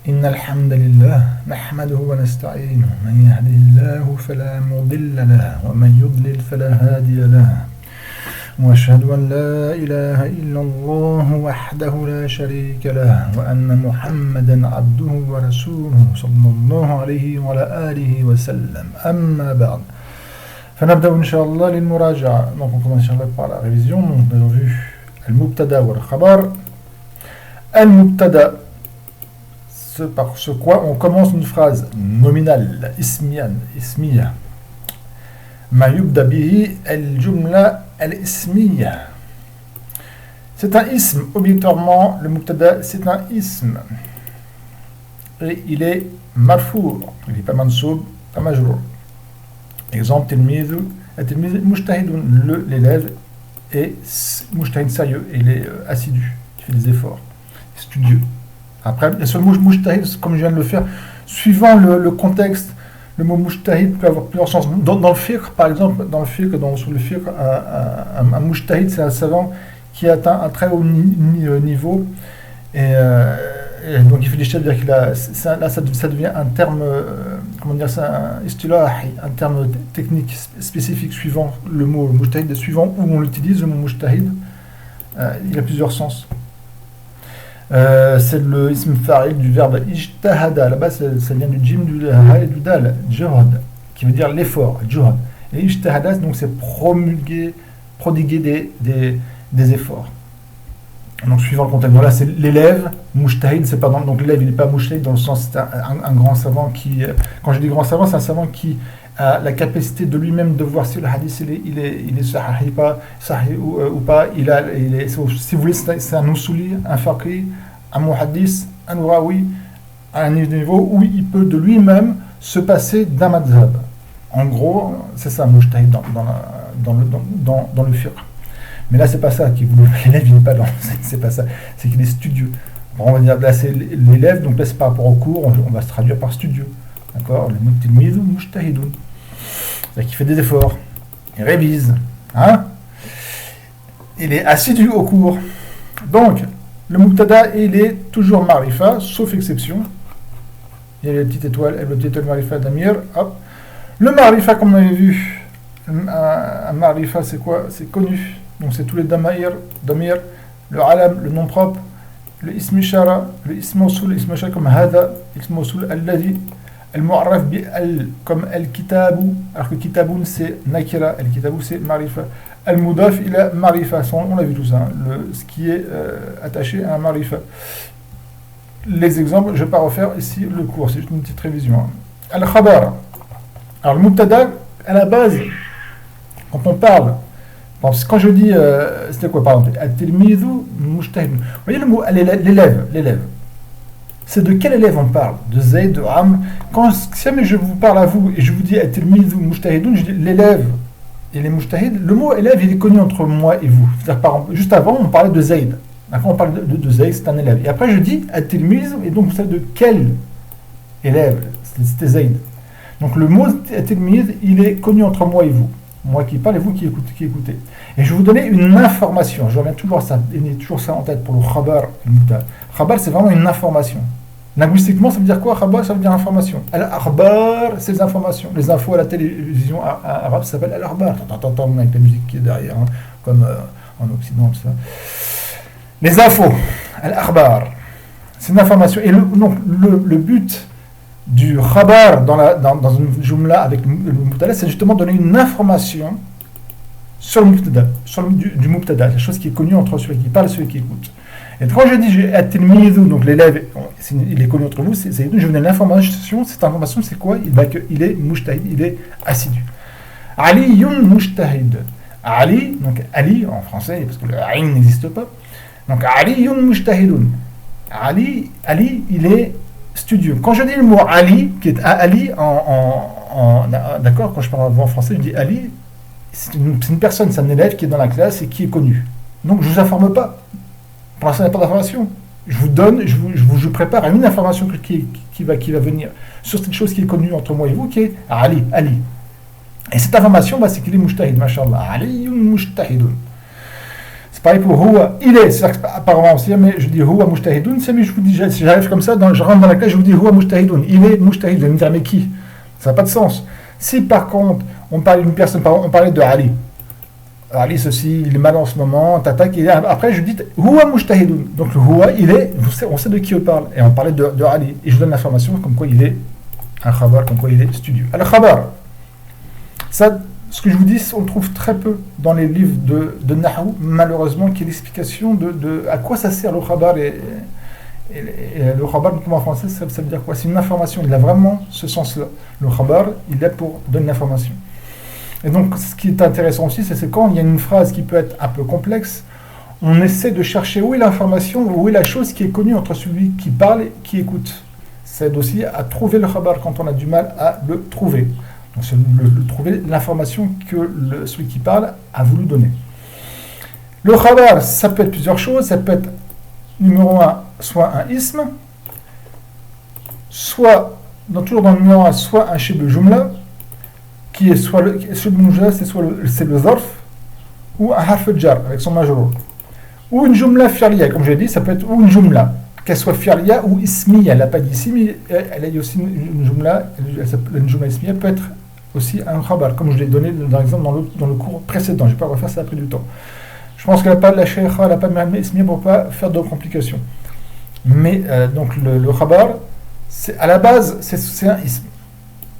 إن الحمد لله نحمده ونستعينه من يهده الله فلا مضل له ومن يضلل فلا هادي له وأشهد أن لا إله إلا الله وحده لا شريك له وأن محمدا عبده ورسوله صلى الله عليه وعلى آله وسلم أما بعد فنبدأ إن شاء الله للمراجعة. Donc on commence إن شاء الله par la révision. Donc nous avons vu المبتدأ والخبر. المبتدأ, par ce quoi on commence une phrase nominale, ismiya. Ma yubda bihi al-jumla al-ismiya. C'est un ism, obligatoirement, le mubtada, c'est un ism. Et il est marfour, il n'est pas mansoub, pas majrour. Exemple, tilmidhu, mujtahidun, l'élève est mujtahid sérieux, il est assidu, il fait des efforts, studieux. Après, le mot mujtahid, comme je viens de le faire, suivant le contexte, le mot mujtahid peut avoir plusieurs sens. Dans le fiqh, par exemple, sur le fiqh, un mujtahid, c'est un savant qui atteint un très haut niveau. Et donc, il fait des choses, c'est-à-dire là, ça devient un terme, comment dire ça, un terme technique spécifique suivant le mot mujtahid, suivant où on l'utilise, le mot mujtahid. Il a plusieurs sens. C'est le ism fa'il du verbe ijtahada. Là-bas, ça vient du jim, du ha et du dal, juhad, qui veut dire l'effort, juhad. Et ijtahada, donc c'est prodiguer des efforts. Donc, suivant le contexte. Voilà, c'est l'élève, mujtahid, c'est pas donc l'élève, il n'est pas mujtahid dans le sens, c'est un grand savant qui, quand je dis grand savant, c'est un savant qui a la capacité de lui-même de voir si le hadith il est sahih ou pas. Si vous voulez, c'est un usuli, un faqih, un muhaddis, un rawi, à un niveau où il peut de lui-même se passer d'un madhab. En gros, c'est ça, mujtahid dans le fiqh. Mais là, c'est pas ça qui vous. L'élève, il n'est pas dans. C'est pas ça. C'est qu'il est studieux. Bon, on va dire là, c'est l'élève, donc là, c'est par rapport au cours, on va se traduire par studieux. D'accord? Le tilmidhu mujtahidun. C'est-à-dire qu'il fait des efforts. Il révise. Hein? Il est assidu au cours. Donc, le mubtada, il est toujours marifa, sauf exception. Il y a les petites étoiles, le petit étoile marifa d'Amir. Hop. Le marifa, comme on avait vu, un marifa, c'est quoi? C'est connu. Donc, c'est tous les damir, le alam, le nom propre, le ism ishara, le ism mawsoul, le ism ishara comme hada, ism mawsoul alladhi. المعرف بال comme الكتاب alors que كتاب c'est nakira, الكتاب c'est marifa, المضاف إلى marifa, on a vu tout ça, ce qui est attaché à un marifa. Les exemples, je ne vais pas refaire ici le cours, c'est juste une petite révision. Al-khabar, alors le mubtada, à la base, quand on parle, quand je dis, c'était quoi par exemple, at-tilmidhu mujtahid, vous voyez le mot, l'élève. C'est de quel élève on parle? De Zayd, de Amr. Si jamais je vous parle à vous et je vous dis at-tilmidhu mujtahidun, je dis l'élève et les mujtahid, le mot élève il est connu entre moi et vous. C'est-à-dire, par exemple, juste avant on parlait de Zayd. D'accord, on parle de Zayd, c'est un élève. Et après je dis at-tilmidhu, et donc vous savez de quel élève? C'était Zayd. Donc le mot at-tilmidhu il est connu entre moi et vous. Moi qui parle et vous qui écoutez. Et je vais vous donner une information. Je reviens toujours à ça, toujours ça en tête pour le khabar. Khabar, c'est vraiment une information. Linguistiquement, ça veut dire quoi? Khabar, ça veut dire information. Al-akhbar, c'est les informations. Les infos à la télévision arabe, ça s'appelle al-akhbar. T'entends avec la musique qui est derrière, hein, comme en Occident, tout ça. Les infos, al-akhbar, c'est une information. Et donc, le but du khabar dans une jumla avec le mubtada, c'est justement donner une information sur le mubtada, du mubtada, la chose qui est connue entre celui qui parle et celui qui écoute. Et quand je dis at-tilmidhu, donc l'élève, il est connu entre vous, je vous donne l'information, cette information c'est quoi? Il est mujtahid, il est assidu. Aliyun mujtahid. Ali, donc Ali en français, parce que le ayn n'existe pas. Donc Aliyun mujtahidun. Ali, il est studieux. Quand je dis le mot Ali, qui est Ali d'accord, quand je parle en français, je dis Ali, c'est une personne, c'est un élève qui est dans la classe et qui est connu. Donc je ne vous informe pas. Pour l'instant, il n'y a pas d'information. Je vous donne, je prépare une information qui va venir sur cette chose qui est connue entre moi et vous, qui est Ali. Et cette information, c'est qu'il est mujtahid, mashallah. Ali mujtahidun. C'est pareil pour huwa, il est, c'est apparemment aussi, mais je dis huwa mujtahidun, c'est mais je vous dis, si j'arrive comme ça, je rentre dans la classe, je vous dis huwa mujtahidun, il est mujtahid, vous allez me dire mais qui? Ça n'a pas de sens. Si par contre, on parle d'une personne, on parlait de Ali, Ali ceci, il est mal en ce moment, t'attaques, après je dis huwa mujtahidun, donc le huwa, il est, on sait de qui on parle, et on parlait de Ali, et je donne l'information comme quoi il est un khabar, comme quoi il est studieux. Al-khabar, ça, ce que je vous dis, on le trouve très peu dans les livres de Nahou, malheureusement, qui est l'explication de à quoi ça sert le khabar. Et le khabar, comme en français, ça veut dire quoi? C'est une information, il a vraiment ce sens-là. Le khabar, il est pour donner l'information. Et donc, ce qui est intéressant aussi, c'est quand il y a une phrase qui peut être un peu complexe, on essaie de chercher où est l'information, où est la chose qui est connue entre celui qui parle et qui écoute. Ça aide aussi à trouver le khabar quand on a du mal à le trouver. Donc, c'est trouver l'information que celui qui parle a voulu donner. Le khabar, ça peut être plusieurs choses. Ça peut être, numéro 1, soit un ism, soit, toujours dans le numéro 1, soit un shibh jumla, qui est soit le shibh jumla, c'est le zarf, ou un harf jar, avec son majrur. Ou une jumla fi'liya, comme je l'ai dit, ça peut être ou une jumla, qu'elle soit fi'liya ou ismiya. Elle n'a pas dit ici, mais elle a dit aussi une jumla ismiya peut être aussi un khabar, comme je l'ai donné dans l'exemple dans le cours précédent. Je ne vais pas refaire ça, ça a pris du temps. Je pense qu'elle n'a pas de la shaykha, elle n'a pas de ismiya pour ne pas faire de complications. Mais donc le khabar, à la base, c'est un ism.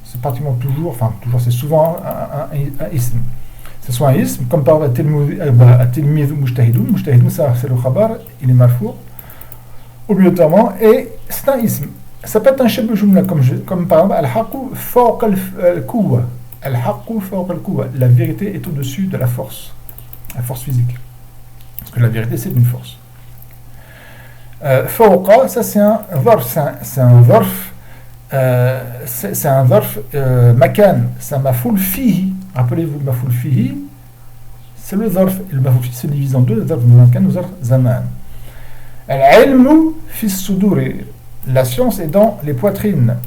C'est pratiquement toujours, c'est souvent un ism. C'est soit un ism, comme par at-tilmidh mujtahidun. Mujtahidun, ça c'est le khabar, il est marfou, obligatoirement, et c'est un ism. Ça peut être un shibh jumla, comme par exemple al-haqu fawq al-quwwa. Al-haqu fawq al-quwwa. La vérité est au-dessus de la force physique. Parce que la vérité, c'est une force. Fawqa, ça c'est un zarf, c'est un zarf makan, c'est un mafoul fihi. Rappelez-vous, le mafoul fihi, c'est le zarf, et le mafoul fihi se divise en deux, le zarf makan ou le zarf zaman. Al-ilmu fi s-suduri. La science est dans les poitrines.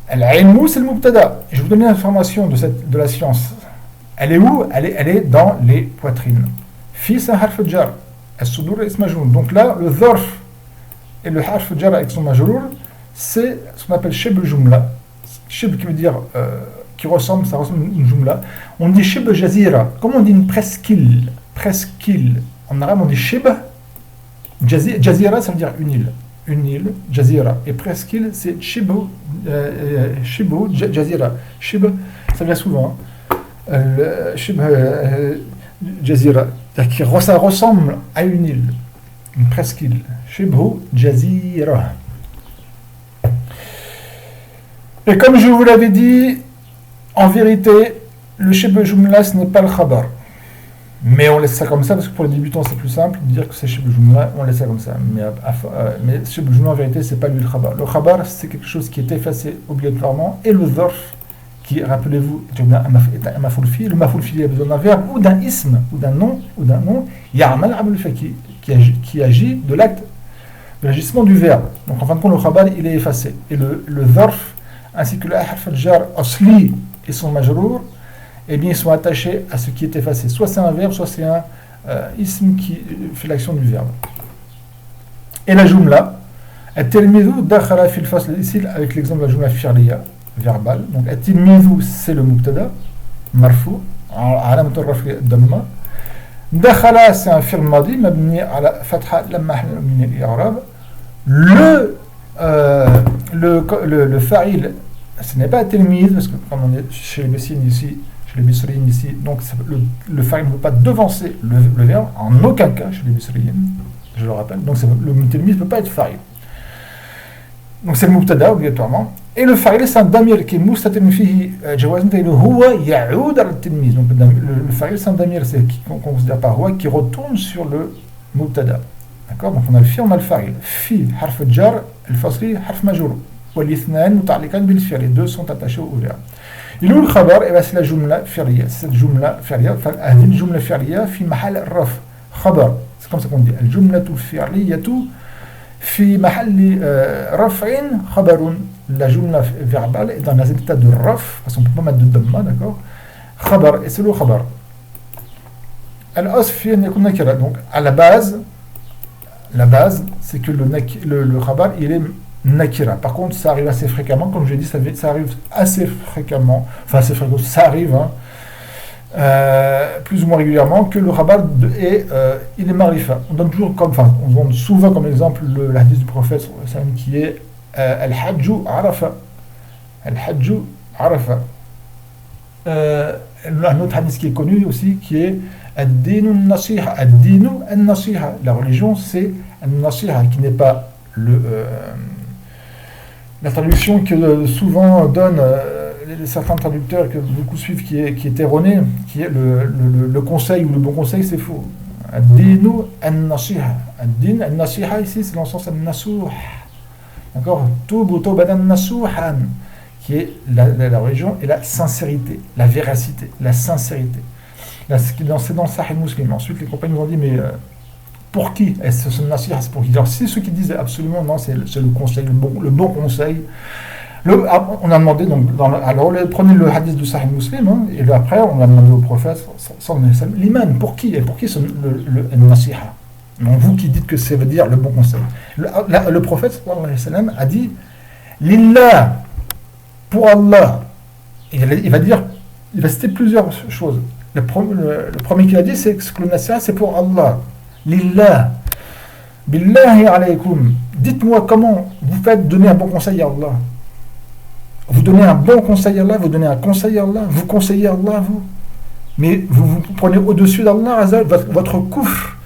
Al-ilmu, c'est le mubtada. Je vais vous donner l'information de la science. Elle est où? Elle est dans les poitrines. Fi, c'est un harf jar. Al-sudur est majrour. Donc là, le zarf et le harf jar avec son majrour, c'est ce qu'on appelle shibh jumla. Shibh qui veut dire ça ressemble à une jumla. On dit shibh jazira. Comment on dit une presqu'île? Presqu'île. En arabe, on dit shibh. Jazira, ça veut dire une île, jazira. Et presqu'île, c'est shibh jazira. Shibh, ça vient souvent. Shibh jazira. Ça ressemble à une île, une presqu'île. Shibh jazira. Et comme je vous l'avais dit, en vérité, le shibh jumla, ce n'est pas le khabar. Mais on laisse ça comme ça, parce que pour les débutants, c'est plus simple de dire que c'est shibh jumla, on laisse ça comme ça. Mais shibh jumla, en vérité, c'est pas lui le khabar. Le khabar, c'est quelque chose qui est effacé obligatoirement, et le zarf, qui, rappelez-vous, est un mafoul fi. Le mafoul fi, il a besoin d'un verbe, ou d'un ism, ou d'un nom, ya'mal abul fa, qui agit de l'acte, de l'agissement du verbe. Donc en fin de compte, le khabar, il est effacé. Et le zarf, ainsi que le harf al-jar asli et son majrour, eh bien, ils sont attachés à ce qui est effacé. Soit c'est un verbe, soit c'est un ism qui fait l'action du verbe. Et la jumla, at-tilmidhu dakhala fil fasl, ici avec l'exemple de la jumla fi'liya, verbale. Donc at-tilmidhu, c'est le mubtada, marfou, alamat al-raf'i ad-damma. Dakhala, c'est un fi'l madi, mabni ala fatha lam mahall min al-i'rab. Le fa'il, ce n'est pas at-tilmidh, parce que comme on est chez les Messines ici, chez les Bisriyin ici, donc le fa'il ne peut pas devancer le verbe, en aucun cas chez les Bisriyin, je le rappelle, donc le tilmidh ne peut pas être fa'il. Donc c'est le mubtada obligatoirement, et le fa'il c'est un damir qui est mustatir fihi jawazan taylu huwa ya'ud al-tilmidh. Donc le fa'il c'est un damir, c'est qu'on considère par huwa qui retourne sur le mubtada. D'accord? Donc on a le fi, on a le fa'il. Fi, harf jar, al-fasli, harf majrur. والإثنان متعلقان بالفعل. Les deux sont attachés au verbe. Il est le khabar, et bien c'est la jumla fi'liya. Cette jumla fi'liya, هذه الجملة فعلية في محل الرفع. خبر. C'est comme ça qu'on dit. الجملة الفعلية في محل رفع خبر. La jumla verbale est dans un état de raf, parce qu'on ne peut pas mettre de damma, d'accord? Khabar, et c'est le khabar. Al-asl fi an yakun nakira. Donc, à la base, c'est que le khabar, il est nakira. Par contre, ça arrive assez fréquemment, comme je l'ai dit, ça arrive assez fréquemment, enfin assez fréquemment, ça arrive, hein, plus ou moins régulièrement, que le khabar il est marifa. On donne toujours on donne souvent comme exemple le hadith du prophète qui est al-hajju arafa. Al-hajju arafa. Un autre hadith qui est connu aussi, qui est ad-dinu an-nasiha. Ad-dinu an-nasiha. La religion, c'est an-nasiha, qui n'est pas la traduction que souvent donnent certains traducteurs que beaucoup suivent, qui est erronée, qui est le conseil ou le bon conseil, c'est faux. Ad-dinu an-nasiha. Ad-din an-nasiha, ici, c'est dans le sens an-nasuh. D'accord? Tubu tawbatan nasuhan, qui est la religion et la sincérité, la véracité, la sincérité. Là, c'est dans Sahih Muslim. Ensuite, les compagnons nous ont dit, mais pour qui est-ce ce nasiha? C'est pour qui? Alors, si ceux qui disent absolument non, c'est le conseil, le bon conseil. On a demandé, donc, alors prenez le hadith du Sahih Muslim, hein, et après, on a demandé au prophète, l'iman, pour qui? Et pour qui le nasiha? Donc, vous qui dites que ça veut dire le bon conseil. Le prophète, sallallahu alayhi wa sallam, a dit, lillah, pour Allah. Il va citer plusieurs choses. Le premier qu'il a dit, c'est que le nasiha, c'est pour Allah. Lillah. Billahi alaykum. Dites-moi comment vous faites donner un bon conseil à Allah. Vous donnez un bon conseil à Allah, vous donnez un conseil à Allah, vous conseillez à Allah, vous. Mais vous prenez au-dessus d'Allah, votre koufr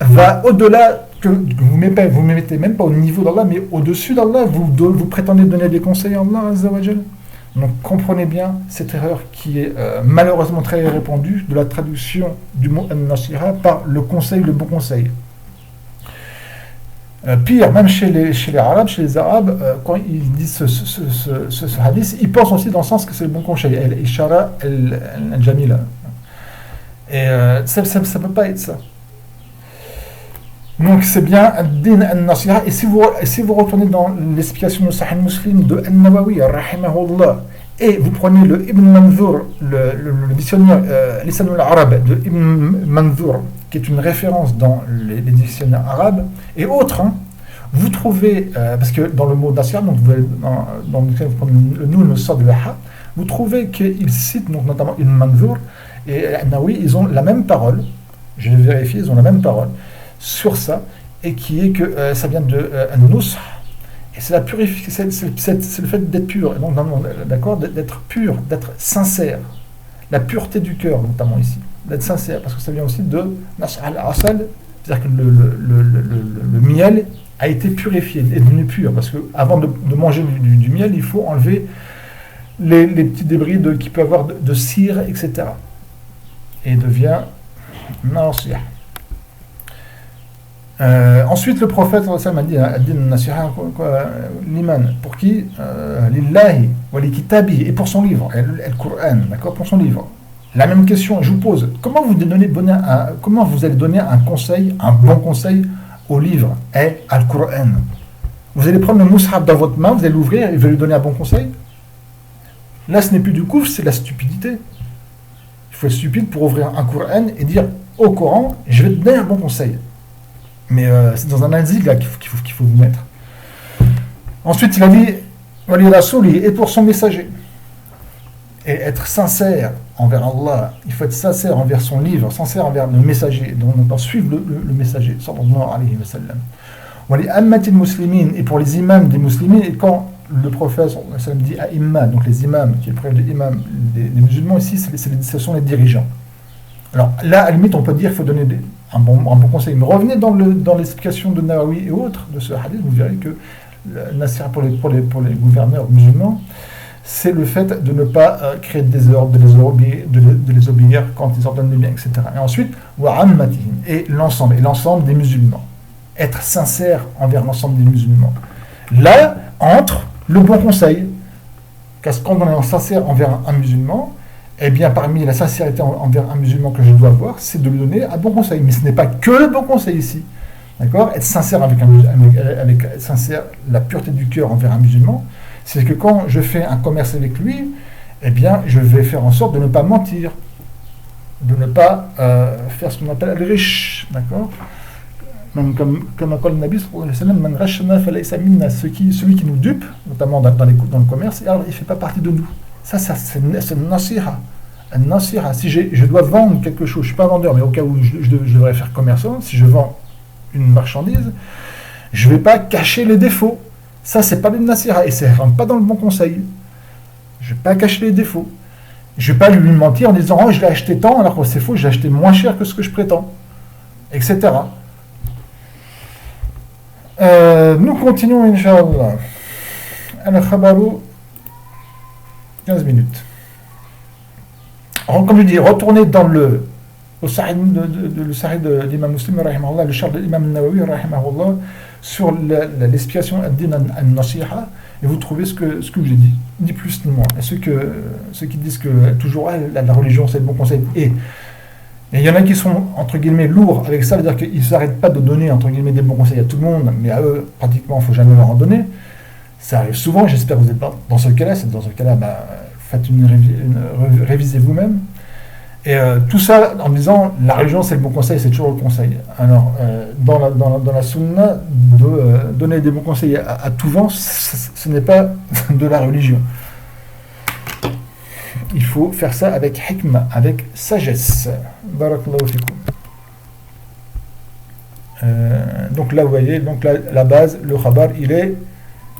va au-delà, que vous ne mettez même pas au niveau d'Allah, mais au-dessus d'Allah, vous prétendez donner des conseils à Allah, Azza wa Jal. Donc comprenez bien cette erreur qui est malheureusement très répandue de la traduction du mot an-nasiha par le conseil, le bon conseil. Pire, même chez les Arabes, quand ils disent ce hadith, ils pensent aussi dans le sens que c'est le bon conseil, al-ishara al-jamila. Et ça ne peut pas être ça. Donc c'est bien ad-din an-nasiha. Et si vous retournez dans l'explication de Sahih Muslim de An-Nawawi, rahimahullah, et vous prenez le Ibn Manzour, le dictionnaire Lisan al-Arab de Ibn Manzour, qui est une référence dans les dictionnaires arabes, et autres, hein, vous trouvez, parce que dans le mot nasiha, donc dans le noun, le sort de la ha, vous trouvez qu'ils citent donc, notamment Ibn Manzour et An-Nawawi, ils ont la même parole, je l'ai vérifié, ils ont la même parole sur ça, et qui est que ça vient de an-nush, et c'est la purification, c'est le fait d'être pur, et donc d'accord, d'être pur, d'être sincère, la pureté du cœur notamment ici, d'être sincère, parce que ça vient aussi de nash al-asal, c'est-à-dire que le miel a été purifié, est devenu pur, parce que avant de manger du miel, il faut enlever les petits débris qui peut avoir de cire, etc. Et devient nasiha. Ensuite, le prophète a dit ad-din nasiha liman, pour qui? Lillahi wa li kitabihi, et pour son livre, le Coran, d'accord, pour son livre. La même question, je vous pose, comment vous allez donner un conseil, un bon conseil au livre et al Coran? Vous allez prendre le mushaf dans votre main, vous allez l'ouvrir et vous allez lui donner un bon conseil? Là, ce n'est plus du coufre, c'est de la stupidité. Il faut être stupide pour ouvrir un Coran et dire au Coran, je vais te donner un bon conseil. Mais c'est dans un asile là qu'il faut vous mettre. Ensuite, il a dit Wali Rasuli, et pour son messager. Et être sincère envers Allah, il faut être sincère envers son livre, sincère envers le messager, donc on doit suivre le messager, sallallahu alayhi wa sallam. Wali ammatil muslimin, et pour les imams des musulmans, et quand le prophète sallallahu alayhi wa sallam dit a'imma, donc les imams, qui est le prénom des imams des musulmans ici, ce sont les dirigeants. Alors là, à la limite, on peut dire qu'il faut donner un bon conseil. Mais revenez dans l'explication de Nawawi et autres de ce hadith, vous verrez que le nasiha pour les gouverneurs musulmans, c'est le fait de ne pas créer des désordre, de les obéir quand ils ordonnent le bien, etc. Et ensuite, et l'ensemble des musulmans. Être sincère envers l'ensemble des musulmans. Là, entre le bon conseil. Parce que quand on est sincère envers un musulman, eh bien, parmi la sincérité envers un musulman que je dois avoir, c'est de lui donner un bon conseil. Mais ce n'est pas que le bon conseil ici. D'accord? Être sincère avec sincère, la pureté du cœur envers un musulman, c'est que quand je fais un commerce avec lui, eh bien, je vais faire en sorte de ne pas mentir. de ne pas faire ce qu'on appelle al-rish, d'accord? Comme a dit le Nabi sallallahu alayhi wa sallam, man rashana falaysa minna, celui qui nous dupe, notamment dans le commerce, alors il ne fait pas partie de nous. Ça c'est une nasiha. Une nasiha. Si je dois vendre quelque chose, je ne suis pas vendeur, mais au cas où je devrais faire commerçant, si je vends une marchandise, je ne vais pas cacher les défauts. Ça, c'est pas une nasiha, et ça ne rentre pas dans le bon conseil. Je ne vais pas cacher les défauts. Je ne vais pas lui mentir en disant oh, je l'ai acheté tant, alors que c'est faux, je l'ai acheté moins cher que ce que je prétends, etc. Nous continuons, Inch'Allah. Al-Khabaru, 15 minutes. Alors, comme je dis, retournez dans au Sahih de l'imam Muslim, le char de l'imam Nawawi, sur l'explication ad-din an-nasiha, et vous trouvez ce que j'ai dit, ni plus ni moins. Et ceux qui disent que toujours la religion c'est le bon conseil, et il y en a qui sont entre guillemets lourds avec ça, c'est-à-dire qu'ils ne s'arrêtent pas de donner entre guillemets des bons conseils à tout le monde, mais à eux pratiquement il ne faut jamais leur en donner. Ça arrive souvent, j'espère que vous n'êtes pas dans ce cas-là. Dans ce cas-là, faites révisez vous-même. Et tout ça en disant la religion c'est le bon conseil, c'est toujours le conseil. Alors dans la sunna, donner des bons conseils à tout vent, ce n'est pas de la religion. Il faut faire ça avec hikmah, avec sagesse. Barakallahu fikum. Donc là vous voyez, donc là, la base, le khabar il est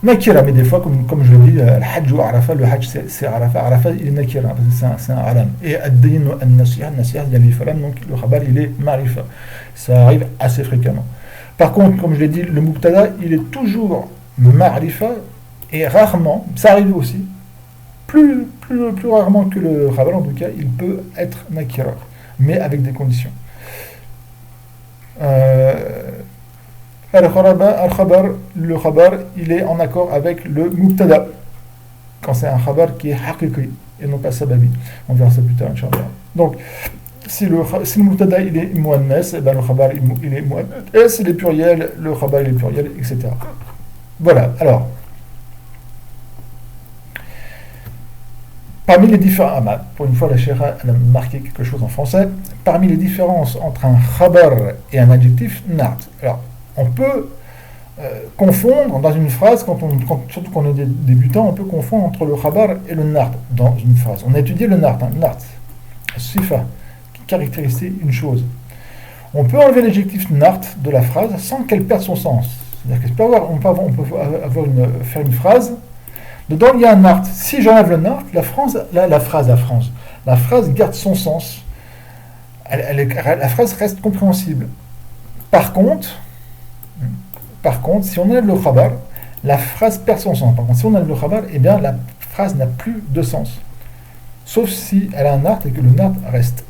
nakira, mais des fois comme je le dis, le hajj ou arafa, le hajj c'est arafa il est nakira, c'est un alam. Et ad-din ou an-nasiha, il y a l'ifram, donc le khabar il est marifa. Ça arrive assez fréquemment. Par contre, comme je l'ai dit, le mubtada il est toujours marifa, et rarement, ça arrive aussi, plus rarement que le khabar, en tout cas, il peut être nakira, mais avec des conditions. Le khabar, il est en accord avec le mubtada, quand c'est un khabar qui est haqiqi, et non pas sababi. On verra ça plus tard, Inch'Allah. Donc, si le mubtada il est muannas, le khabar il est muannas, et s'il est pluriel, le khabar il est pluriel, etc. Voilà, alors. Parmi les différents, pour une fois la Cheikha a marqué quelque chose en français, parmi les différences entre un khabar et un adjectif, na'at. Alors, on peut confondre dans une phrase, surtout quand on est débutant, on peut confondre entre le khabar et le na'at dans une phrase. On a étudié le na'at, na'at, sifa, qui caractérise une chose. On peut enlever l'adjectif na'at de la phrase sans qu'elle perde son sens. C'est-à-dire qu'on peut faire une phrase. Dedans, il y a un na'at. Si j'enlève le na'at, la phrase garde son sens. La phrase reste compréhensible. Par contre, si on enlève le khabar, la phrase perd son sens. Par contre, si on enlève le khabar, eh bien, la phrase n'a plus de sens. Sauf si elle a un na'at et que le na'at reste.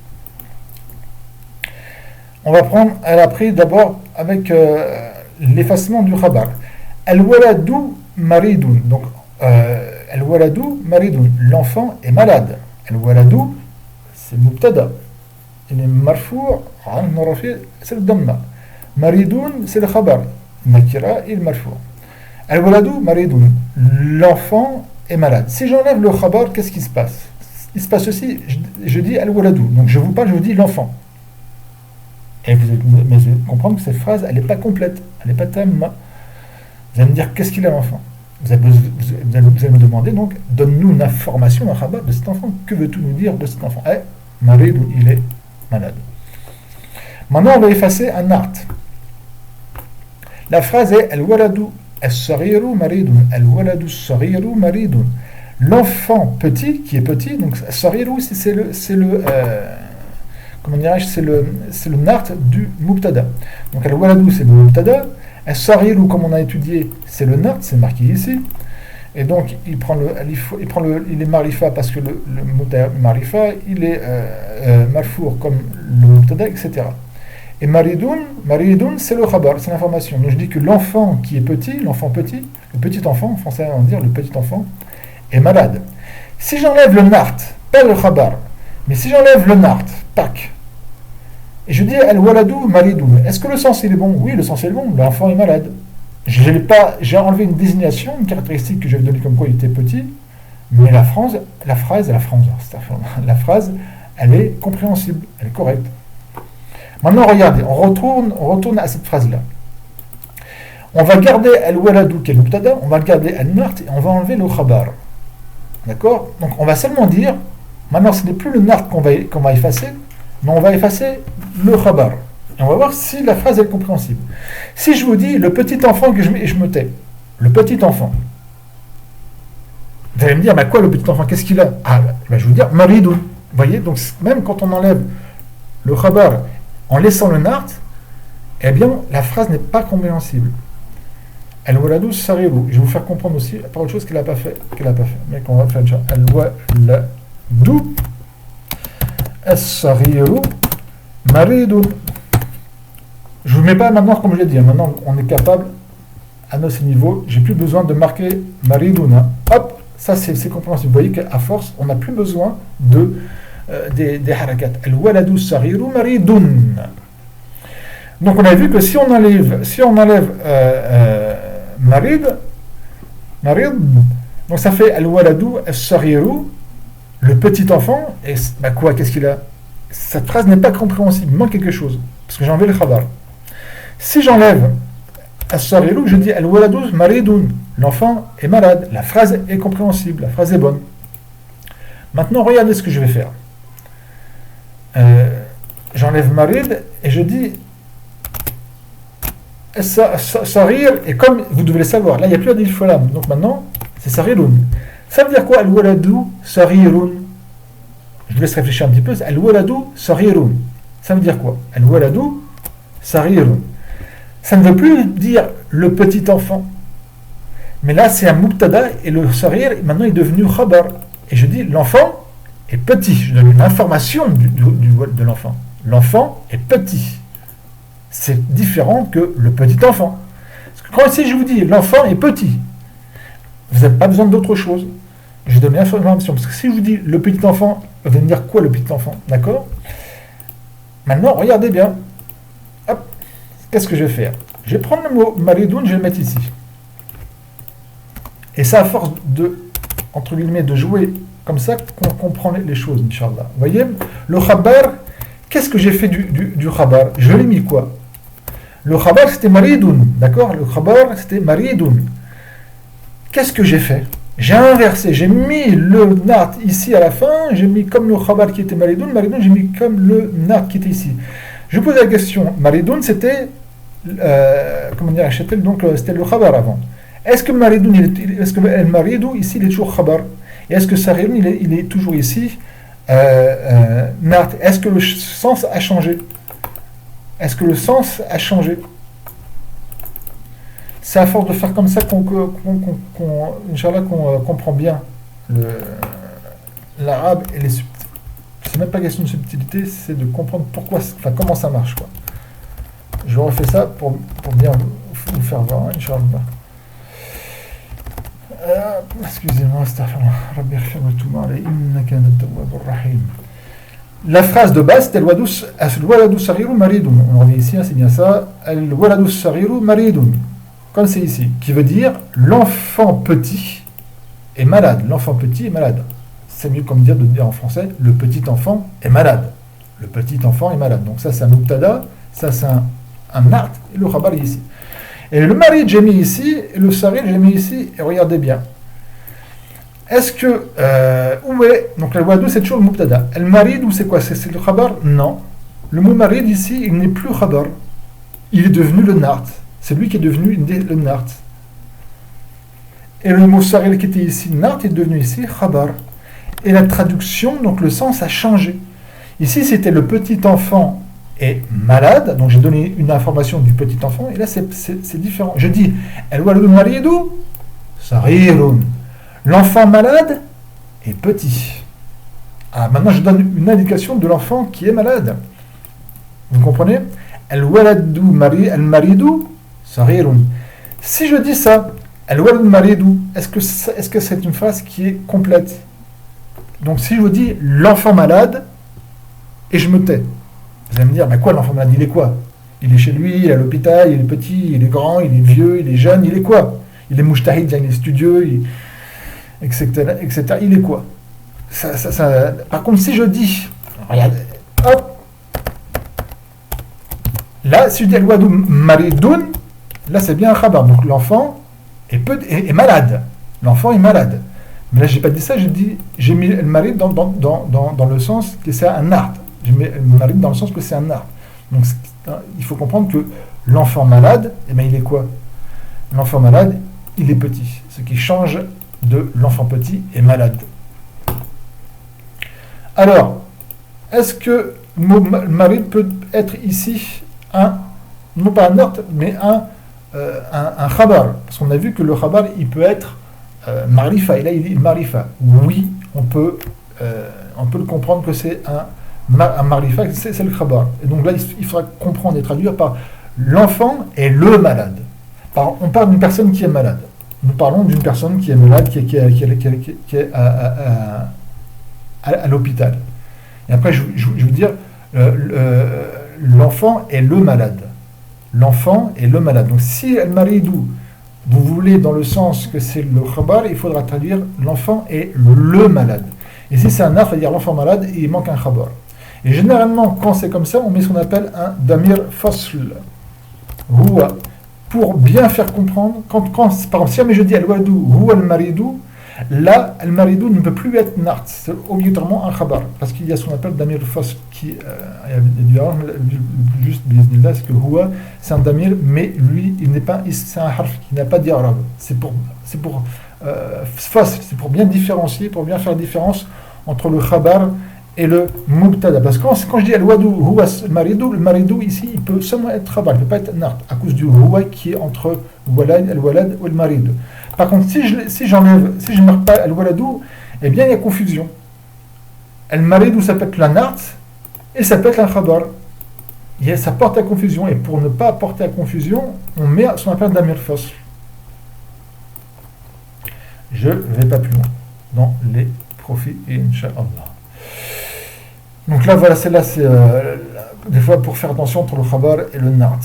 Elle a pris d'abord avec l'effacement du khabar. Al-waladu maridun. Donc, al-waladu maridun, l'enfant est malade. Al-waladu, c'est mubtada. Il est marfou', c'est le damma. Maridun, c'est le khabar. Nakira, il est marfou'. Al-waladu maridun, l'enfant est malade. Si j'enlève le khabar, qu'est-ce qui se passe? Il se passe ceci, je dis al-waladu. Donc je vous parle, je vous dis l'enfant. Et vous allez comprendre que cette phrase, elle n'est pas complète, elle n'est pas tamma. Vous allez me dire, qu'est-ce qu'il a l'enfant? Vous allez me demander, donc, donne-nous une information, un khabar de cet enfant. Que veux-tu nous dire de cet enfant? Marid, il est malade. Maintenant, on va effacer un na'at. La phrase est al-waladu as-saghiru maridun. Al-waladu as-saghiru maridun. L'enfant petit, qui est petit, donc as-saghiru, c'est le na'at du mubtada. Donc al-waladu, c'est le mubtada. As-saghiru, comme on a étudié, c'est le na'at, c'est marqué ici. Et donc, il est marifa parce que le mubtada marifa, il est marfour comme le mubtada, etc. Et maridun, c'est le khabar, c'est l'information. Donc je dis que l'enfant qui est petit, le petit enfant, en français on va dire le petit enfant, est malade. Si j'enlève le na'at, pas le khabar, mais si j'enlève le na'at, pack, et je dis al-waladu maridun, est-ce que le sens il est bon? Oui, le sens est bon, l'enfant est malade. J'ai enlevé une désignation, une caractéristique que j'avais donnée comme quoi il était petit, mais la phrase, elle est compréhensible, elle est correcte. Maintenant, regardez, on retourne à cette phrase-là. On va garder al-waladu qui est le mubtada, on va garder al-nart et on va enlever le khabar. D'accord? Donc on va seulement dire, maintenant ce n'est plus le nart qu'on va effacer, mais on va effacer le khabar. Et on va voir si la phrase est compréhensible. Si je vous dis le petit enfant que je me tais, le petit enfant, vous allez me dire, mais quoi le petit enfant? Qu'est-ce qu'il a? Ah, ben, je vais vous dire, maridou. Vous voyez, donc même quand on enlève le khabar en laissant le nart, eh bien la phrase n'est pas compréhensible. Al-waladu sarirou. Je vais vous faire comprendre aussi par autre chose qu'elle n'a pas fait. Mais qu'on va faire déjà. Al-waladu sarirou maridun. Je ne vous mets pas maintenant comme je l'ai dit. Maintenant, on est capable, à notre niveau, j'ai plus besoin de marquer mariduna. Hop, ça c'est compréhensible. Vous voyez qu'à force, on n'a plus besoin des harakat. Al-waladu sarirou maridun. Donc on a vu que si on enlève marid, donc ça fait al-waladu as-saghiru, le petit enfant, et bah quoi, qu'est-ce qu'il a? Cette phrase n'est pas compréhensible, il manque quelque chose, parce que j'ai enlevé le khabar. Si j'enlève as-saghiru, je dis al-waladu maridun, l'enfant est malade, la phrase est compréhensible, la phrase est bonne. Maintenant, regardez ce que je vais faire. J'enlève marid et je dis Sarir, et comme vous devez le savoir, là il n'y a plus d'alif lam, donc maintenant c'est Sarirun. Ça veut dire quoi al-waladu Sarirun? Je vous laisse réfléchir un petit peu. Al-waladu Sarirun. Ça veut dire quoi? Al-waladu Sarirun. Ça ne veut plus dire le petit enfant. Mais là c'est un mubtada et le Sarir maintenant est devenu khabar. Et je dis l'enfant est petit. Je donne une information de l'enfant. L'enfant est petit. C'est différent que le petit enfant. Parce que quand ici je vous dis l'enfant est petit, vous n'avez pas besoin d'autre chose. Je donne l'information. Parce que si je vous dis le petit enfant, vous allez me dire quoi le petit enfant? D'accord? Maintenant, regardez bien. Hop. Qu'est-ce que je vais faire? Je vais prendre le mot maridoun, je vais le mettre ici. Et c'est à force de, entre guillemets, de jouer comme ça qu'on comprend les choses, Inch'Allah. Vous voyez? Le khabar, qu'est-ce que j'ai fait du khabar? Je l'ai mis quoi? Le khabar c'était maridoun, d'accord? Le khabar c'était maridoun. Qu'est-ce que j'ai fait? J'ai inversé, j'ai mis le nat ici à la fin, j'ai mis comme le khabar qui était maridoun, j'ai mis comme le nat qui était ici. Je pose la question, maridoun c'était, comment dire, donc c'était le khabar avant. Est-ce que maridoun, est-ce que el maridou ici il est toujours khabar? Et est-ce que sarirun il est toujours ici nat? Est-ce que le sens a changé? Est-ce que le sens a changé? C'est à force de faire comme ça qu'on comprend bien l'arabe et les subtilités. C'est même pas question de subtilité, c'est de comprendre pourquoi, enfin comment ça marche, quoi. Je refais ça pour bien vous faire voir, Inch'Allah. Excusez-moi, la phrase de base c'était al-waladu saghiru maridun. On revient ici, c'est bien ça. Al-waladu saghiru maridun. Comme c'est ici, qui veut dire l'enfant petit est malade. L'enfant petit est malade. C'est mieux comme de dire en français le petit enfant est malade. Le petit enfant est malade. Donc ça c'est un mubtada, ça c'est un art, et le khabar est ici. Et le marid j'ai mis ici, et le sarir j'ai mis ici, et regardez bien. Est-ce que, où est, donc le wadou c'est toujours le mubtada. El marid, ou c'est quoi? C'est le khabar? Non. Le mot marid ici, il n'est plus khabar. Il est devenu le nart. C'est lui qui est devenu le nart. Et le mot sarir qui était ici, nart, est devenu ici khabar. Et la traduction, donc le sens a changé. Ici c'était le petit enfant est malade, donc j'ai donné une information du petit enfant, et là c'est différent. Je dis, el waladu maridou, sarirun. L'enfant malade est petit. Ah, maintenant je donne une indication de l'enfant qui est malade. Vous comprenez? El waladu maridou, sarirun. Si je dis ça, el waladu maridou, est-ce que c'est une phrase qui est complète? Donc si je vous dis l'enfant malade, et je me tais, vous allez me dire, mais quoi l'enfant malade? Il est quoi? Il est chez lui, il est à l'hôpital, il est petit, il est grand, il est vieux, il est jeune, il est quoi? Il est mujtahid, il est studieux, etc., etc. Il est quoi? Par contre, si je dis, regarde, hop. Là, si je dis al-wadu maridun, là c'est bien un khabar. Donc l'enfant est malade. L'enfant est malade. Mais là, j'ai pas dit ça, j'ai mis le marid dans le sens que c'est un art. J'ai mis le marid dans le sens que c'est un art. Donc il faut comprendre que l'enfant malade, eh bien, il est quoi? L'enfant malade, il est petit. Ce qui change de l'enfant petit est malade. Alors, est-ce que le mot marid peut être ici non pas un art, mais un khabar? Parce qu'on a vu que le khabar, il peut être marifa, et là il dit marifa. Oui, on peut le comprendre que c'est un marifa, c'est le khabar. Et donc là, il faudra comprendre et traduire par l'enfant est le malade. On parle d'une personne qui est malade. Nous parlons d'une personne qui est malade, qui est à l'hôpital. Et après, je veux dire, l'enfant est le malade. L'enfant est le malade. Donc si al-maridou, vous voulez dans le sens que c'est le khabar, il faudra traduire l'enfant est le malade. Et si c'est un art, c'est-à-dire l'enfant malade, il manque un khabar. Et généralement, quand c'est comme ça, on met ce qu'on appelle un damir fasl. Huwa. Pour bien faire comprendre, quand par exemple, si je dis al-wadou, huwa al-maridou, là, al-maridou ne peut plus être nart, c'est obligatoirement un khabar, parce qu'il y a ce qu'on appelle damir fasl, qui le plus juste, c'est que huwa, c'est un damir, mais lui, il n'est pas, c'est un harf qui n'a pas d'irab. C'est pour fasl, c'est pour bien différencier, pour bien faire la différence entre le khabar et le mubtada. Parce que quand je dis al-wadou, huwa le maridou ici, il peut seulement être khabar, il ne peut pas être nart, à cause du huwa qui est entre al-walad ou le marid. Par contre, si je ne marque pas al-waladou, eh bien il y a confusion. Al-maridou, ça peut être la nart, et ça peut être un khabar. Ça porte à confusion, et pour ne pas porter à confusion, on met ce qu'on appelle damir fasl. Je ne vais pas plus loin dans les profits, incha'Allah. Donc là, voilà, celle-là, c'est des fois pour faire attention entre le khabar et le nart.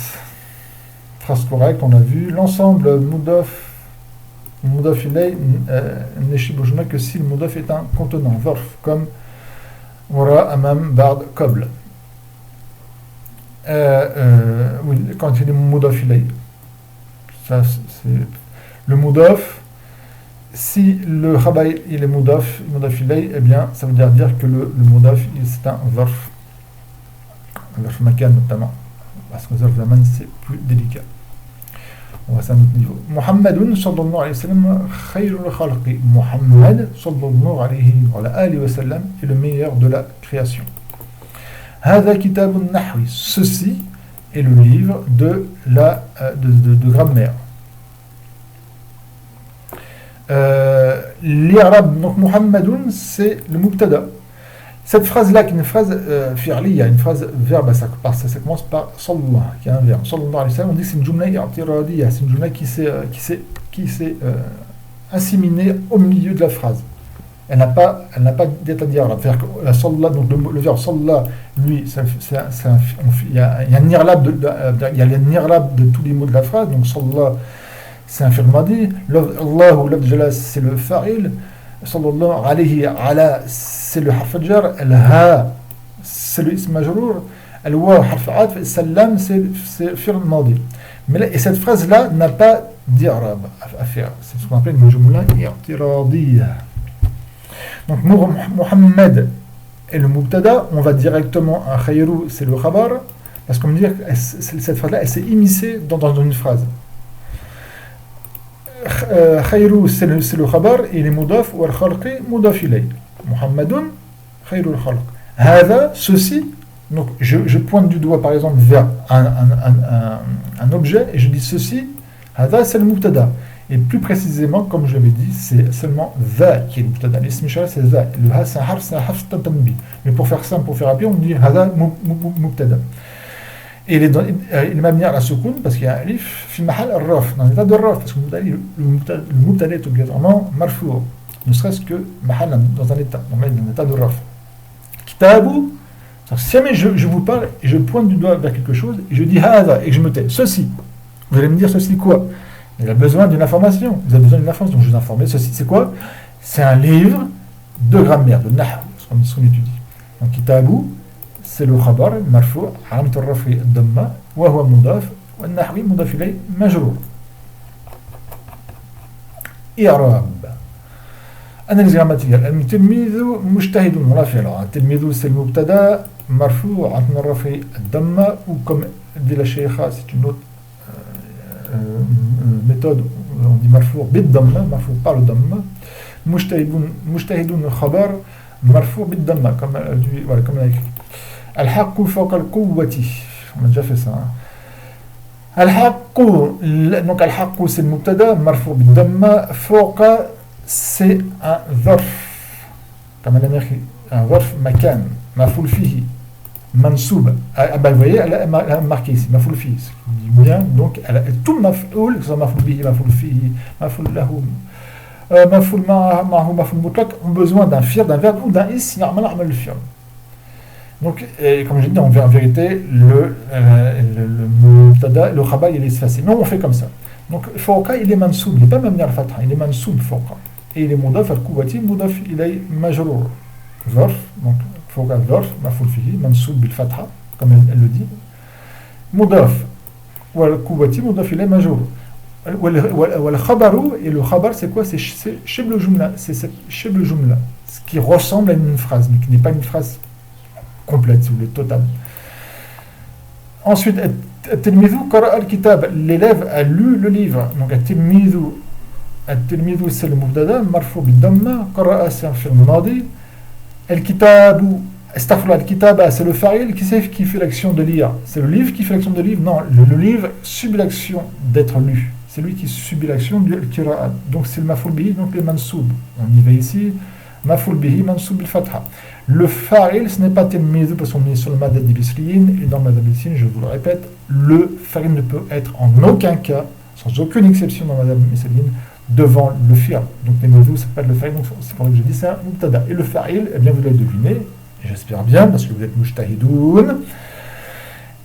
Phrase correcte, on a vu. L'ensemble mudaf ilay n'eshibujna que si le mudaf est un contenant, zarf, comme wara, amam, ba'd, qabl. Oui, quand il est mudaf ilay. Ça, c'est le mudaf. Si le khabar il est mudaf ilay, eh bien ça veut dire que le mudaf c'est un zarf makan notamment, parce que zarf zaman c'est plus délicat. On va à un autre niveau. Muhammadun sallallahu alayhi wa sallam khayrul khalqi. Muhammad sallallahu alayhi wa sallam est le meilleur de la création. Hadha kitabun nahwi. Ceci est le livre de grammaire. L'irab, donc Muhammadun, c'est le mubtada. Cette phrase-là, qui est une phrase fi'liya, une phrase verbe, ça commence par sallallahu, qui est un verbe. Sallallahu alayhi wa sallam, on dit que c'est une jumla i'tiradiyya, c'est une jumla qui s'est assimilée au milieu de la phrase. Elle n'a pas d'état d'irab. C'est-à-dire que sallallahu, donc le verbe sallallahu, lui, il y a un irab de tous les mots de la phrase, donc sallallahu, c'est un fi'l madi. Allahu, l'abd jalal, c'est le fa'il. Sallallahu alayhi ala, c'est le harf jar. Al-ha, c'est le ism majrour. Al-wa, harf atf. Salam, c'est fi'l madi. Mais là, et cette phrase-là n'a pas d'irab à faire. C'est ce qu'on appelle une jumla i'tiradiyya. Donc, Muhammad est le mubtada. On va directement à khayru, c'est le khabar. Parce qu'on me dit que cette phrase-là, elle s'est immiscée dans une phrase. Khayru, c'est le khabar, et les mudaf, ou al-khalqi, mudaf ilay. Muhammadun, khayru al-khalq. Hada, ceci, donc je pointe du doigt par exemple vers un objet, et je dis ceci, hada, c'est le mubtada. Et plus précisément, comme je l'avais dit, c'est seulement va qui est le mubtada. L'ism ishara, c'est va. Le ha, c'est un harf tanbi. Mais pour faire simple, pour faire rapide, on dit hada mubtada. Et il est mabni à la soukoun parce qu'il y a un alif fi mahal al-raf, dans l'état de raf, parce que le mubtada est obligatoirement marfou, ne serait-ce que mahal dans un état, donc là il est dans l'état de raf. Kitabu, si jamais je vous parle et je pointe du doigt vers quelque chose et je dis hada et que je me tais, ceci, vous allez me dire ceci quoi? Il a besoin d'une information, vous avez besoin d'une information, donc je vous informe. Ceci c'est quoi? C'est un livre de grammaire, de nahw, ce qu'on étudie. Donc kitabu, c'est le khabar, marfou, علامة الرفع الضمة, وهو مضاف, والنحوي مضاف إليه مجرور. إعراب. أناليز غراماتيكال. التلميذ مجتهد رافع. التلميذ c'est le مبتدا مرفوع علامة الرفع الضمة, ou comme dit la cheikha, c'est une autre méthode, on dit marfou بالضمة, marfou par le ضمة. مجتهد خبر مرفوع بالضمة, comme elle a écrit. الحق فوق القوة, on a déjà fait ça. الحق, donc الحق c'est le مبتدا مرفوع بالضمة, فوق c'est un ظرف, comme elle a écrit, un ظرف مكان مفعول فيه منصوب. Vous voyez, elle a marqué ici مفعول فيه, ce qui dit bien, donc elle a tout مفعول, que ce soit مفعول به, مفعول فيه, مفعول له, مفعول معه, مفعول مطلق, ont besoin d'un fi'l, d'un verbe ou d'un is يعمل عمل الفعل. Donc, comme je dis, en vérité, le khabar, il est effacé. Mais on fait comme ça. Donc, fawqa, il est mansoub, il n'est pas mabni al-fatha, il est mansoub fawqa. Et il est mudaf al-quwwati, mudaf ilay majrour. Zarf, donc fawqa zarf, maf'ul fihi, mansoub bil-fatha, comme elle le dit. Mudaf, wal-quwwati, mudaf ilay majrour. Wal-khabaru, et le khabar, c'est quoi? C'est shibl jumla, c'est shibl jumla, ce qui ressemble à une phrase, mais qui n'est pas une phrase complète, si vous voulez, totale. Ensuite, التلميذ قرأ الكتاب, l'élève a lu le livre. Donc التلميذ c'est le مبتدا مرفوع بالضمة, قرأ c'est un fi'l ماضي, الكتاب استغفر الله, الكتاب c'est le fa'il qui fait l'action de lire. C'est le livre qui fait l'action de lire? Non, le livre subit l'action d'être lu. C'est lui qui subit l'action du qira'a. Donc c'est le maf'ul bihi, donc le mansoub. On y va ici, maf'ul bihi mansoub bil fatha. Le fa'il, ce n'est pas tilmidou parce qu'on est sur le madad d'Ibisliyin, et dans le madad d'Ibisliyin, je vous le répète, le fa'il ne peut être en aucun cas, sans aucune exception dans le madad d'Ibisliyin, devant le fi'il. Donc tilmidou, c'est pas le fa'il, donc c'est pour ça que je dis c'est un mubtada. Et le fa'il, eh bien vous l'avez deviné, et j'espère bien, parce que vous êtes mujtahidoun.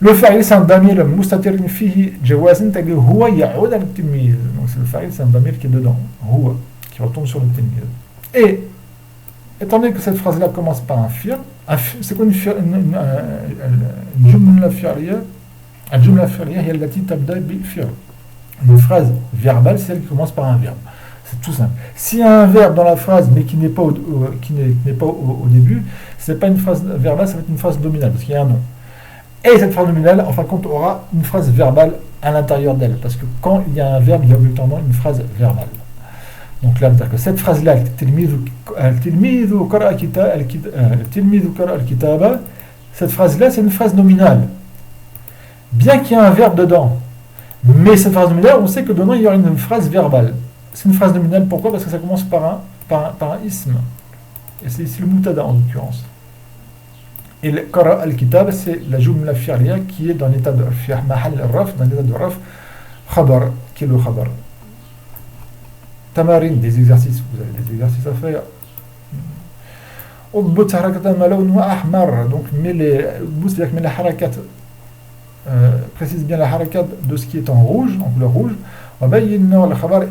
Le fa'il, c'est un damir mustatirin fihi jawazin, c'est-à-dire huwa ya'ud al-tilmid. Donc c'est le fa'il, c'est un damir qui est dedans, huwa, qui retombe sur le tilmid. Et étant donné que cette phrase-là commence par un fi'l, c'est quoi une jumla fi'liya? Une jumla fi'liya est allati tabda bi fi'l. Une phrase verbale, c'est celle qui commence par un verbe. C'est tout simple. S'il y a un verbe dans la phrase, mais qui n'est pas au début, ce n'est pas une phrase verbale, ça va être une phrase nominale, parce qu'il y a un nom. Et cette phrase nominale, en fin de compte, aura une phrase verbale à l'intérieur d'elle, parce que quand il y a un verbe, il y a obligatoirement une phrase verbale. Donc là, que cette phrase-là, cette phrase-là, c'est une phrase nominale. Bien qu'il y ait un verbe dedans, mais cette phrase nominale, on sait que dedans, il y aura une phrase verbale. C'est une phrase nominale, pourquoi? Parce que ça commence par un ism. Et c'est ici le mubtada en l'occurrence. Et le qara al-kitab, c'est la jumla fi'liya qui est dans l'état de mahal al-raf, dans l'état de raf, khabar, qui est le khabar. Tamarine, des exercices, vous avez des exercices à faire. Donc, c'est-à-dire que met la harakat, précise bien la harakat de ce qui est en rouge, en couleur rouge. Le khabar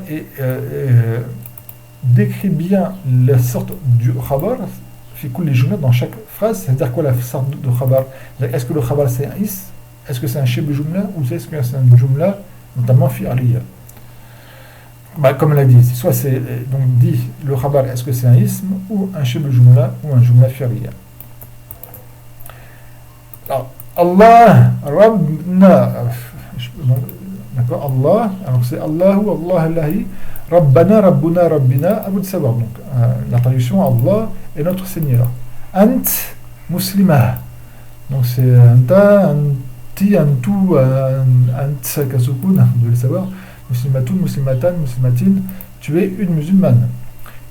décrit bien la sorte du khabar, fait couler les jumla dans chaque phrase. C'est-à-dire quoi la sorte de khabar? Est-ce que le khabar c'est un is? Est-ce que c'est un shibl jumla? Ou est-ce que c'est un jumla, notamment fi'liya? Comme elle a dit, soit c'est donc dit le khabar, est-ce que c'est un ism ou un shibl jumla ou un jumla fi'liya? Alors, Allah, Rabbna, d'accord, Allah, alors c'est Allahu, Allah, Allahi, Rabbana, Rabbuna, Rabbina, à vous de savoir. Donc, la traduction, Allah est notre Seigneur. Ant, muslima. Donc c'est anta, anti, antu, ant, kasukun, vous devez le savoir. Muslimatun, muslimatan, muslimatin, tu es une musulmane.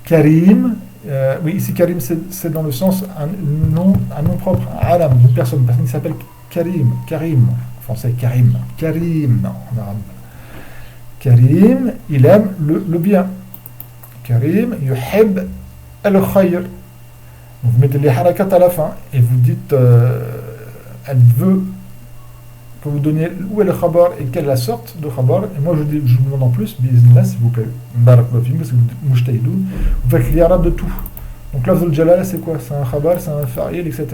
Karim, oui, ici Karim c'est dans le sens un nom propre, un alam, une personne qui s'appelle Karim, en français Karim, en arabe. Karim, il aime le bien. Karim, yuhib al-khayr. Vous mettez les harakat à la fin et vous dites, elle veut que vous donniez où est le khabar et quelle est la sorte de khabar. Et moi je vous demande en plus, bismillah s'il vous plaît, barak wa fikum, parce que vous êtes mujtahidoun, vous faites l'irab de tout. Donc lafz al-jalala, c'est quoi? C'est un khabar, c'est un fa'il, etc.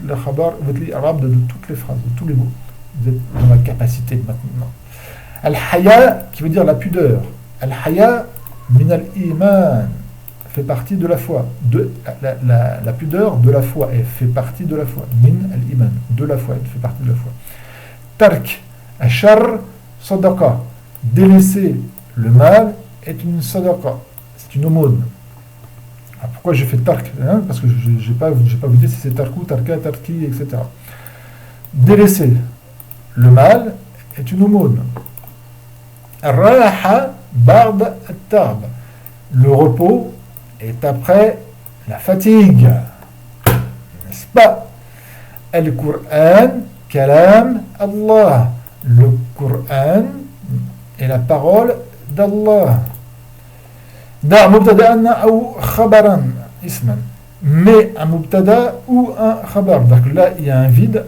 Le khabar, vous êtes l'arabe de toutes les phrases, de tous les mots. Vous êtes dans la capacité de maintenant. Al-haya, qui veut dire la pudeur. Al-haya, min al-iman, fait partie de la foi. La pudeur de la foi, elle fait partie de la foi. Min al-iman, de la foi, elle fait partie de la foi. Tark, ashar, sadaqa. Délaisser le mal est une sadaqa. C'est une aumône. Alors pourquoi j'ai fait tark, hein? Parce que je n'ai pas vous dit si c'est tarkou, tarka, tarki, etc. Délaisser le mal est une aumône. Raha ba'da at-ta'b. Le repos est après la fatigue. N'est-ce pas? Al-Qur'an, kalam Allah. Le Qur'an est la parole d'Allah. Da mubtada'an ou khabaran isman. Mais un mubtada ou un khabar. Donc là, il y a un vide.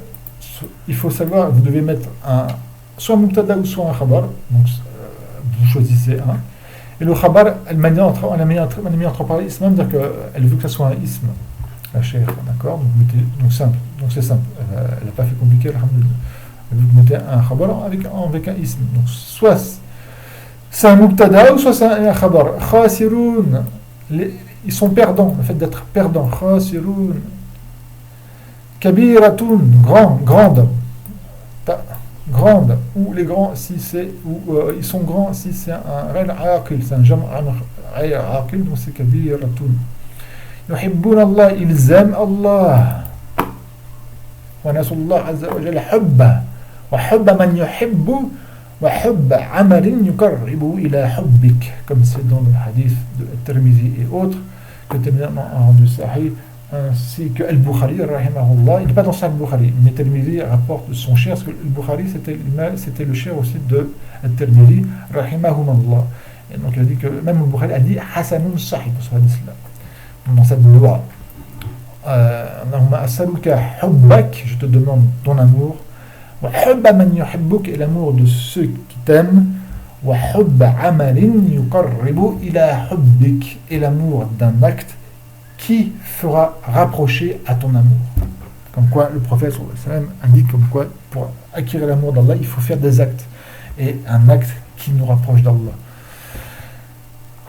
Il faut savoir, vous devez mettre soit un mubtada ou soit un khabar. Donc vous choisissez un. Et le khabar, elle a mis entre parenthèses isman, c'est-à-dire qu'elle veut que ce soit un ism. La cheikh, d'accord? Donc simple. Donc c'est simple. Elle n'a pas fait compliqué, alhamdoulilah. Elle veut que vous mettez un khabar avec un ism. Donc soit c'est un mubtada ou soit c'est un khabar. Khasiroun, ils sont perdants, le fait d'être perdants. Khasiroun. Kabiratoun, grande. Grande, ou les grands si c'est, ils sont grands si c'est un ghayr aqil, c'est un jam' ghayr aqil, donc c'est kabiratoun. Yuhibbun Allah, ils aiment Allah. Wa nasullah azza wa jalla hubba. Wa hubba man yuhibbu. وحب عمل يقرب إلى حبك, comme c'est dans le hadith de Tirmidhi et autres que Tirmidhi a rendu sahih, ainsi que Al-Bukhari rahimahullah. Il n'est pas dans ça Al-Bukhari, mais Tirmidhi rapporte de son cher, parce que Al-Bukhari c'était le cher aussi de Tirmidhi rahimahullah. Et donc il a dit que même Al-Bukhari a dit Hasanun sahih pour ce hadith-là, dans cette loi. Allahumma as'aluka hubbak, je te demande ton amour. وحب من يحبك, et l'amour de ceux qui t'aiment. وحب عمل يقرب إلى حبك, et l'amour d'un acte qui fera rapprocher à ton amour. Comme quoi le prophète indique comme quoi pour acquérir l'amour d'Allah il faut faire des actes, et un acte qui nous rapproche d'Allah.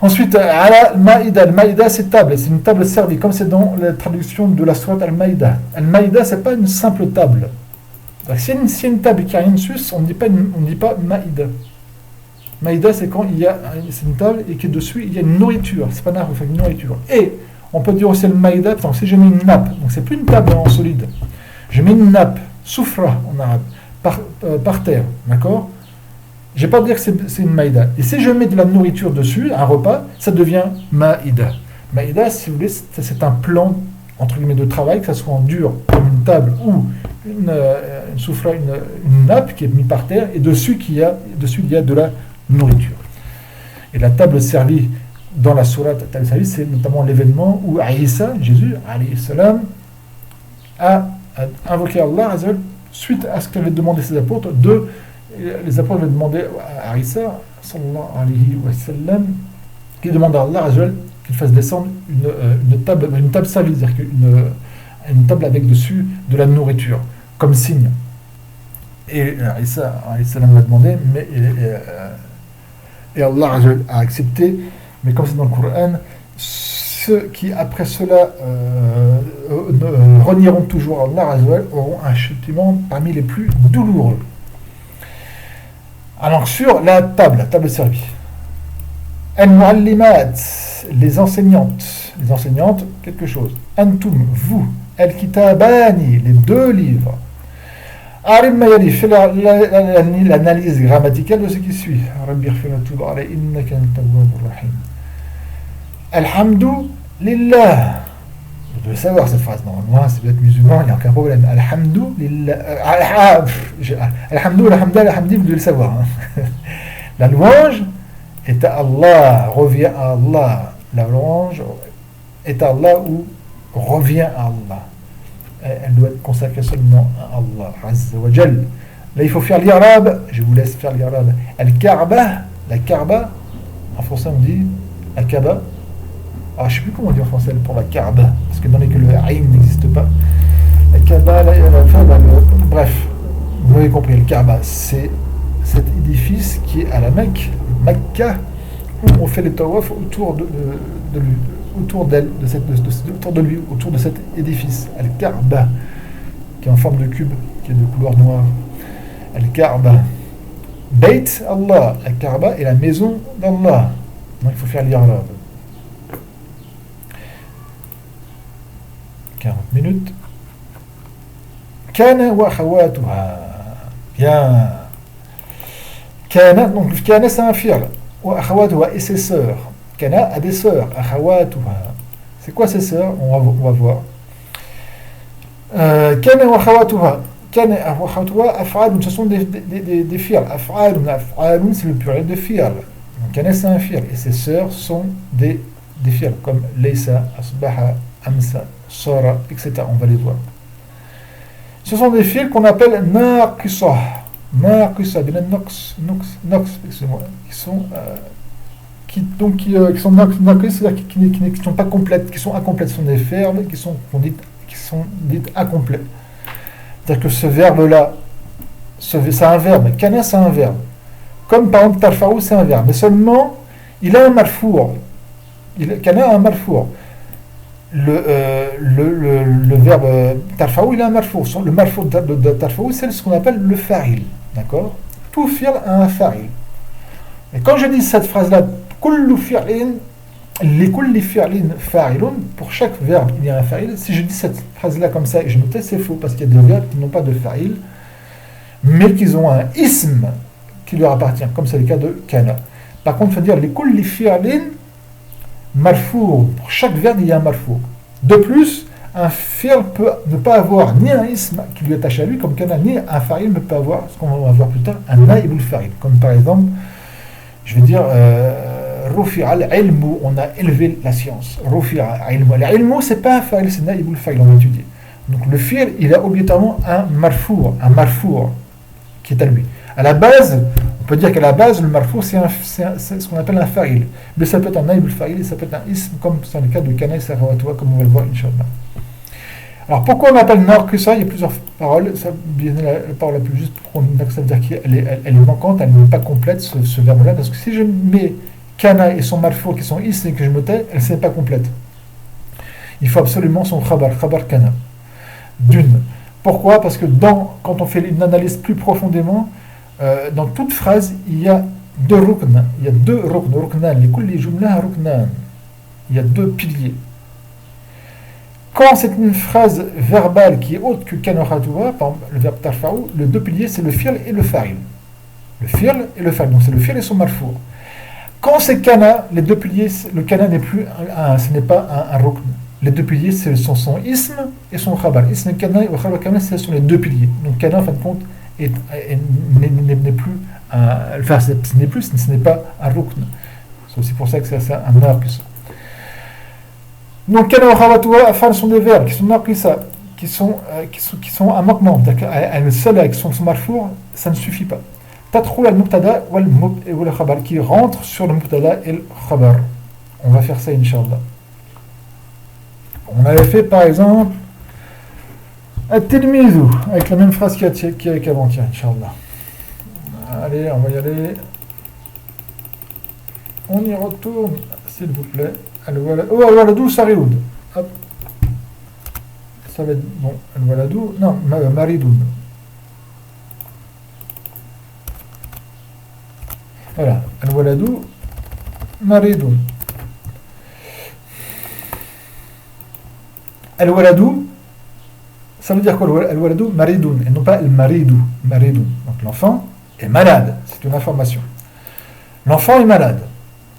Ensuite, Al-Maïda, c'est table, c'est une table servie, comme c'est dans la traduction de la sourate Al-Maïda. Al-Maïda, c'est pas une simple table. Si c'est une table qui a rien dessus, on ne dit pas Maïda. Maïda, c'est quand c'est une table et que dessus il y a une nourriture. C'est pas une nourriture. Et on peut dire aussi le Maïda, si je mets une nappe, donc c'est plus une table en solide. Je mets une nappe, soufra en arabe, par terre, d'accord? Je ne vais pas dire que c'est une Maïda. Et si je mets de la nourriture dessus, un repas, ça devient Maïda. Maïda, si vous voulez, c'est un plan entre guillemets de travail, que ce soit en dur comme une table ou une soufra, une nappe qui est mise par terre, et dessus il y a de la nourriture. Et la table servie dans la sourate table servie, c'est notamment l'événement où Isa, Jésus, alayhi salam, a invoqué Allah suite à ce qu'avaient demandé ses apôtres. Les apôtres avaient demandé à Isa, sallallahu alayhi wa sallam, qui demande à Allah qu'il fasse descendre une table servie, c'est-à-dire une table avec dessus de la nourriture, comme signe. Et Isa l'a demandé, et Allah a accepté, mais comme c'est dans le Coran, ceux qui après cela renieront toujours Allah auront un châtiment parmi les plus douloureux. Alors sur la table servie, Al-Muallimat, les enseignantes, quelque chose. Antum, vous, Al-Kitabani, les deux livres. Arim Mayali, fais l'analyse grammaticale de ce qui suit. Rabbi khfiratu ba'ala innaka antat-tawwabur rahim. Alhamdu lillah. Vous devez savoir cette phrase. Normalement, si vous êtes musulman, il n'y a aucun problème. Alhamdu lillah. Alhamdu, vous devez le savoir. La louange est à Allah, revient à Allah. La louange est à Allah ou revient à Allah. Elle doit être consacrée seulement à Allah Azza wa Jal. Là il faut faire l'irab, je vous laisse faire l'irab. Al-Kaaba, la Kaaba, en français on dit Al-Kaaba, Alors, je ne sais plus comment on dit en français pour la Kaaba, parce que dans lesquels le Aïn n'existe pas. La Kaaba, bref, vous avez compris, le Kaaba, c'est cet édifice qui est à la Mecque, Mecca, où on fait les tawaf autour de lui, autour d'elle, autour de lui, autour de cet édifice, Al-Kaaba, qui est en forme de cube, qui est de couleur noire. Al-Kaaba. Beit Allah, Al-Kaaba est la maison d'Allah. Donc il faut faire l'Irlab. 40 minutes. Kana wa akhawatuha. Bien. Kana, donc Kana c'est un fi'l. Wa akhawatuha et ses sœurs. Kana a des sœurs. Akhawatuha. C'est quoi ses sœurs? On va voir. Kana wa akhawatuha. Kana wa akhawatuha af'alun, ce sont des fi'l. Af'alun, c'est le pluriel de fi'l. Kana c'est un fi'l et ses sœurs sont des fi'l comme laysa, asbaha, amsa, sara, etc. On va les voir. Ce sont des fi'l qu'on appelle naqisa, bien nox, excusez-moi, qui sont naqis, c'est-à-dire qui ne sont pas complètes, qui sont incomplètes. Ce sont des verbes qui sont dites incomplets. C'est-à-dire que ce verbe-là, c'est un verbe. Kana, c'est un verbe. Comme par exemple tarfa'u, c'est un verbe. Mais seulement, il a un marfour. Kana a un marfour. Le verbe tarfa'u, il a un marfour. Le marfour de tarfa'u, c'est ce qu'on appelle le fa'il. D'accord? Tout fi'l a un fa'il. Et quand je dis cette phrase-là, kullu fi'lin, li kulli fi'lin fa'ilun, pour chaque verbe, il y a un fa'il. Si je dis cette phrase-là comme ça et je me tais, c'est faux, parce qu'il y a des verbes qui n'ont pas de fa'il, mais qui ont un ism qui leur appartient, comme c'est le cas de kana. Par contre, il faut dire li kulli fi'lin marfour. Pour chaque verbe, il y a un marfour. De plus, un fi'l peut ne pas avoir ni un ism qui lui attache à lui, comme kana, ni un fa'il ne peut avoir, ce qu'on va voir plus tard, un naïbul fa'il. Comme par exemple, je vais dire, rufi'a al-ilmu, on a élevé la science. Rufi'a al-ilmu. L'ilmu, c'est pas un fa'il, c'est naïbul fa'il, on va étudier. Donc le fi'l, il a obligatoirement un marfour qui est à lui. À la base, on peut dire qu'à la base, le marfour, c'est ce qu'on appelle un fa'il. Mais ça peut être un naïb al-fa'il et ça peut être un ism, comme c'est le cas de kana et sarawatwa, comme on va le voir, Inch'Allah. Alors pourquoi on appelle naqisa? Il y a plusieurs paroles. Ça, la parole la plus juste, ça veut dire qu'elle est manquante, elle n'est pas complète, ce verbe-là, parce que si je mets kana et son marfour qui sont ism et que je me tais, elle n'est pas complète. Il faut absolument son khabar kana. D'une. Pourquoi? Parce que quand on fait une analyse plus profondément, dans toute phrase, il y a deux rukn. Il y a deux ruknan. Il y a deux piliers. Quand c'est une phrase verbale qui est autre que kana khatuwa, par exemple le verbe tarfa'u, les deux piliers c'est le fi'l et le fa'il. Le fi'l et le fa'il. Donc c'est le fi'l et son marfour. Quand c'est kana, les deux piliers, le kana n'est plus ce n'est pas un rukn. Les deux piliers, ce sont son ism et son khabar. Ism kana et khabar kana, ce sont les deux piliers. Donc kana, en fin de compte, n'est plus enfin, ce n'est pas un rukn. C'est aussi pour ça que c'est un naqis. Donc kana wa khawatua afan sont des verbes qui sont naqisa, qui sont un manquement. Elle seule avec son marfour, ça ne suffit pas. Tadkhul al-mubtada wal khabar, qui rentre sur le mubtada et le khabar. On va faire ça Inch'Allah. On avait fait par exemple At-Tilmidhu, avec la même phrase qu'avant-hier, Inch'Allah. Allez, on va y aller. On y retourne, s'il vous plaît. Al-Waladou Saridoun. Hop. Ça va être bon. Al-Waladou, non, Maridoun. Voilà. Al-Waladou Maridoun. Al-Waladou, ça veut dire quoi? Al-Waladou Maridoun, et non pas Al-Maridou. Maridoun. Donc l'enfant est malade. C'est une information. L'enfant est malade.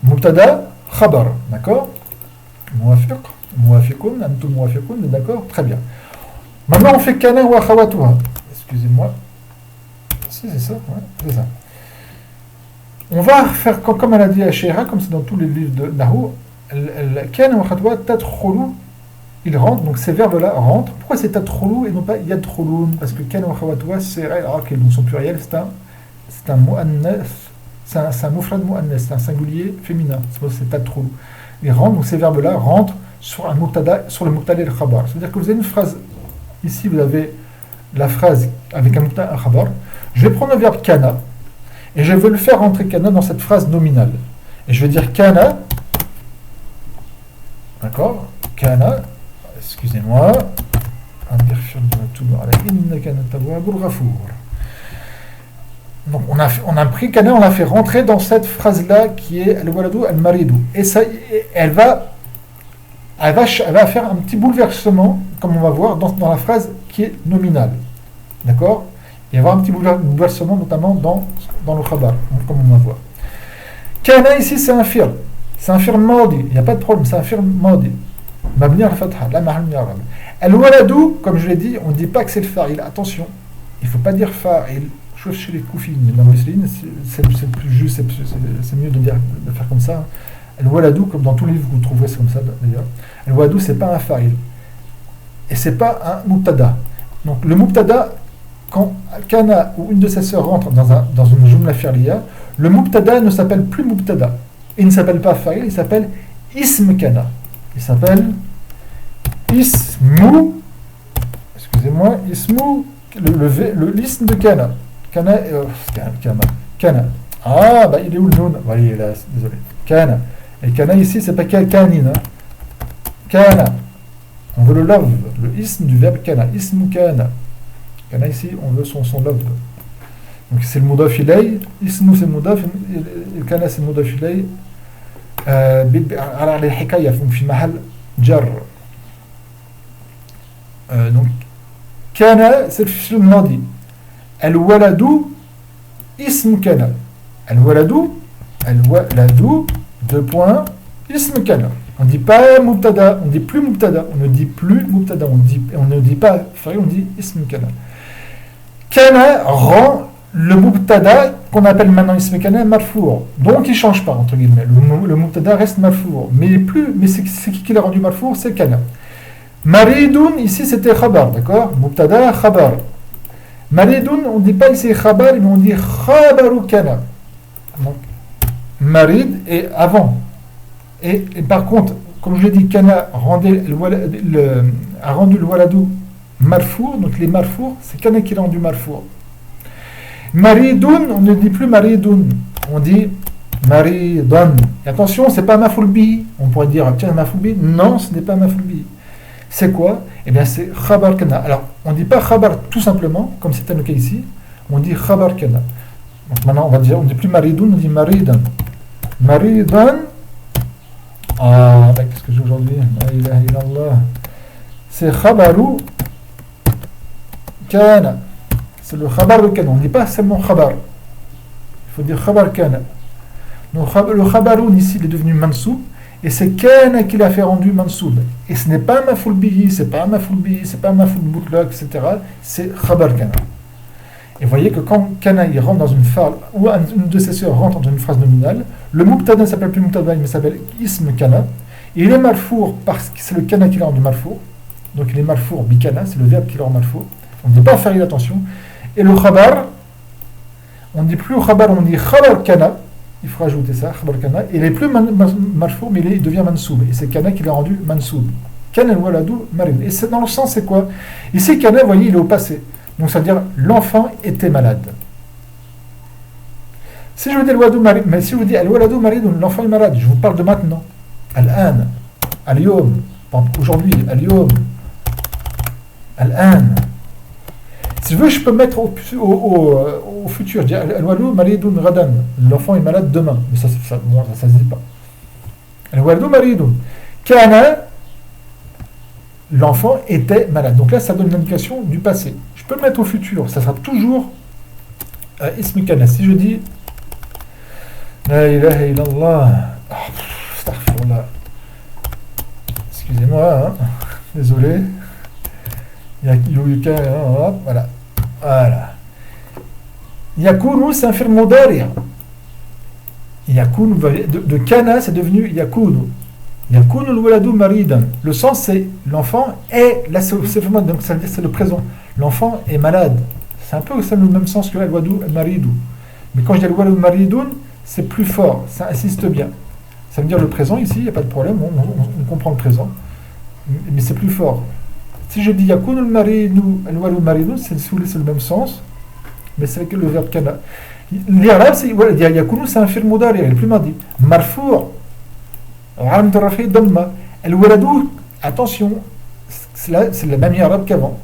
Mubtada, khabar. D'accord? Muafiqun, antum muafiqun, d'accord? Très bien. Maintenant, on fait kana wa khawatuha. Excusez-moi. Si, c'est ça, ouais, c'est ça. On va faire comme elle a dit à Sheikha, comme c'est dans tous les livres de Nahu, kana wa khawatuha tadkhulu, il rentre, donc ces verbes-là rentrent. Pourquoi c'est tadkhulu et non pas yadkhulun? Parce que kana wa khawatuha, c'est raqil, donc son pluriel, c'est un mu'annas, c'est un mufrad mu'annas, c'est un singulier féminin, c'est tadkhulu. ils rentrent, donc ces verbes-là rentrent sur un mubtada, sur le mubtada et le khabar. C'est-à-dire que vous avez une phrase, ici vous avez la phrase avec un mubtada et un khabar. Je vais prendre le verbe kana, et je vais le faire rentrer kana dans cette phrase nominale. Et je vais dire kana, d'accord, kana, excusez-moi, donc on a pris kana, on l'a fait rentrer dans cette phrase-là qui est al-waladou al-maridou. Et ça, elle va faire un petit bouleversement, comme on va voir, dans la phrase qui est nominale. D'accord? Il va y avoir un petit bouleversement, notamment dans le khabar, comme on va voir. Kana ici, c'est un firm. C'est un firm maudi. Il n'y a pas de problème, c'est un firm maudi. Mabni al-fatha, la mahal min al-arab. Al-waladou, comme je l'ai dit, on ne dit pas que c'est le fa'il. Attention, il ne faut pas dire fa'il. Chose chez les koufines, mais dans l'islam, c'est plus juste, c'est mieux de faire comme ça. Al-waladou, comme dans tous les livres que vous trouverez, c'est comme ça d'ailleurs. Al-waladou, c'est pas un fa'il. Et c'est pas un mubtada. Donc le mubtada, quand kana ou une de ses sœurs rentre dans une jumla fi'liya, le mubtada ne s'appelle plus mubtada. Il ne s'appelle pas fa'il, il s'appelle ism kana. Il s'appelle ismu, excusez-moi, ismu, l'ism de kana. Kana. Ah, bah il est où le noun? Voilà, il est là, désolé. Kana. Et kana ici, c'est pas kanine. Kana. On veut le love, le ism du verbe kana. Ismu kana. Kana ici, on veut son love. Donc c'est le mudaf ilay. Ismu c'est le mudaf. Et kana c'est le mudaf ilay. على الحكاية في محل جر. Donc كان c'est le الماضي. الولد اسم كان. الولد deux points اسم كان. On ne dit pas mubtada, on ne dit plus mubtada, on ne dit plus mubtada, on ne dit pas fa'il, on dit ism kana. Kana rend le mubtada qu'on appelle maintenant ism kana marfour. Donc il ne change pas entre guillemets. Le mubtada reste marfour, mais c'est qui l'a rendu marfour? C'est kana. Maridun ici c'était khabar, d'accord? Mubtada khabar. Maridun on ne dit pas ici khabar, mais on dit khabaru kana. Donc marid est avant. Et par contre, comme je l'ai dit, kana a rendu le waladou marfour, donc les marfour, c'est kana qui l'a rendu marfour. Maridoun, on ne dit plus maridoun, on dit maridun. Et attention, c'est pas mafoulbi. On pourrait dire, tiens, mafoulbi. Non, ce n'est pas mafoulbi. C'est quoi? Eh bien, c'est khabar kana. Alors, on ne dit pas khabar tout simplement, comme c'était le cas ici, on dit khabar kana. Donc maintenant, on ne dit plus maridoun, on dit maridan. Maridan. Ah, qu'est-ce que j'ai aujourd'hui? La ilaha illallah. C'est khabaru kana. C'est le khabar de kana. On ne dit pas seulement khabar. Il faut dire khabar kana. Donc le khabaroun ici, il est devenu mansoub. Et c'est kana qui l'a fait rendu mansoub. Et ce n'est pas mafoul bihi, c'est pas mafoul mutlaq, etc. C'est khabar kana. Et vous voyez que quand kana il rentre dans une phrase, ou une de ses sœurs rentre dans une phrase nominale, le mubtada ne s'appelle plus mubtada, mais s'appelle ism kana. Et il est marfour parce que c'est le kana qui l'a rendu marfour. Donc il est marfour bikana, c'est le verbe qui l'a rendu marfour. On ne dit pas faire attention. Et le khabar, on ne dit plus khabar, on dit khabar kana. Il faut rajouter ça, khabar kana. Il est plus marfour, mais il devient mansoub. Et c'est kana qui l'a rendu mansoub. Kana al-waladou marid. Et c'est dans le sens, c'est quoi? Ici, kana, vous voyez, il est au passé. Donc ça veut dire l'enfant était malade. Si je vous dis al-waladou marid, mais si je vous dis al-waladou marid, l'enfant est malade, je vous parle de maintenant. Al-an, al-yom, aujourd'hui, al-yom, al-an. Si je veux, je peux mettre au futur. Je dis al-waladou maridun radan. L'enfant est malade demain. Mais ça se dit pas. Al-waladou maridun. Kana, l'enfant était malade. Donc là, ça donne une indication du passé. Je peux le mettre au futur. Ça sera toujours ism kana. Si je dis la ilaha illallah. Astaghfirullah. Excusez-moi. Hein. Désolé. Voilà. Yakunu, c'est un fi'l mudari'. Yakunu, de kana, c'est devenu yakunu. Yakunu al-waladou maridan. Le sens, c'est l'enfant est, là, donc ça veut dire c'est le présent. L'enfant est malade. C'est un peu le même sens que al-waladou maridou. Mais quand je dis al-waladou maridoun, c'est plus fort, ça insiste bien. Ça veut dire le présent ici, il n'y a pas de problème, on comprend le présent, mais c'est plus fort. Si je dis yakun al-marinu, al-walu marinu, c'est le même sens, mais c'est avec le verbe kana. L'irab, c'est yakunu, c'est un fi'l mudari, il est plus mardi. Marfou', alam rafi damma. Al-waladou, attention, c'est le même irab qu'avant.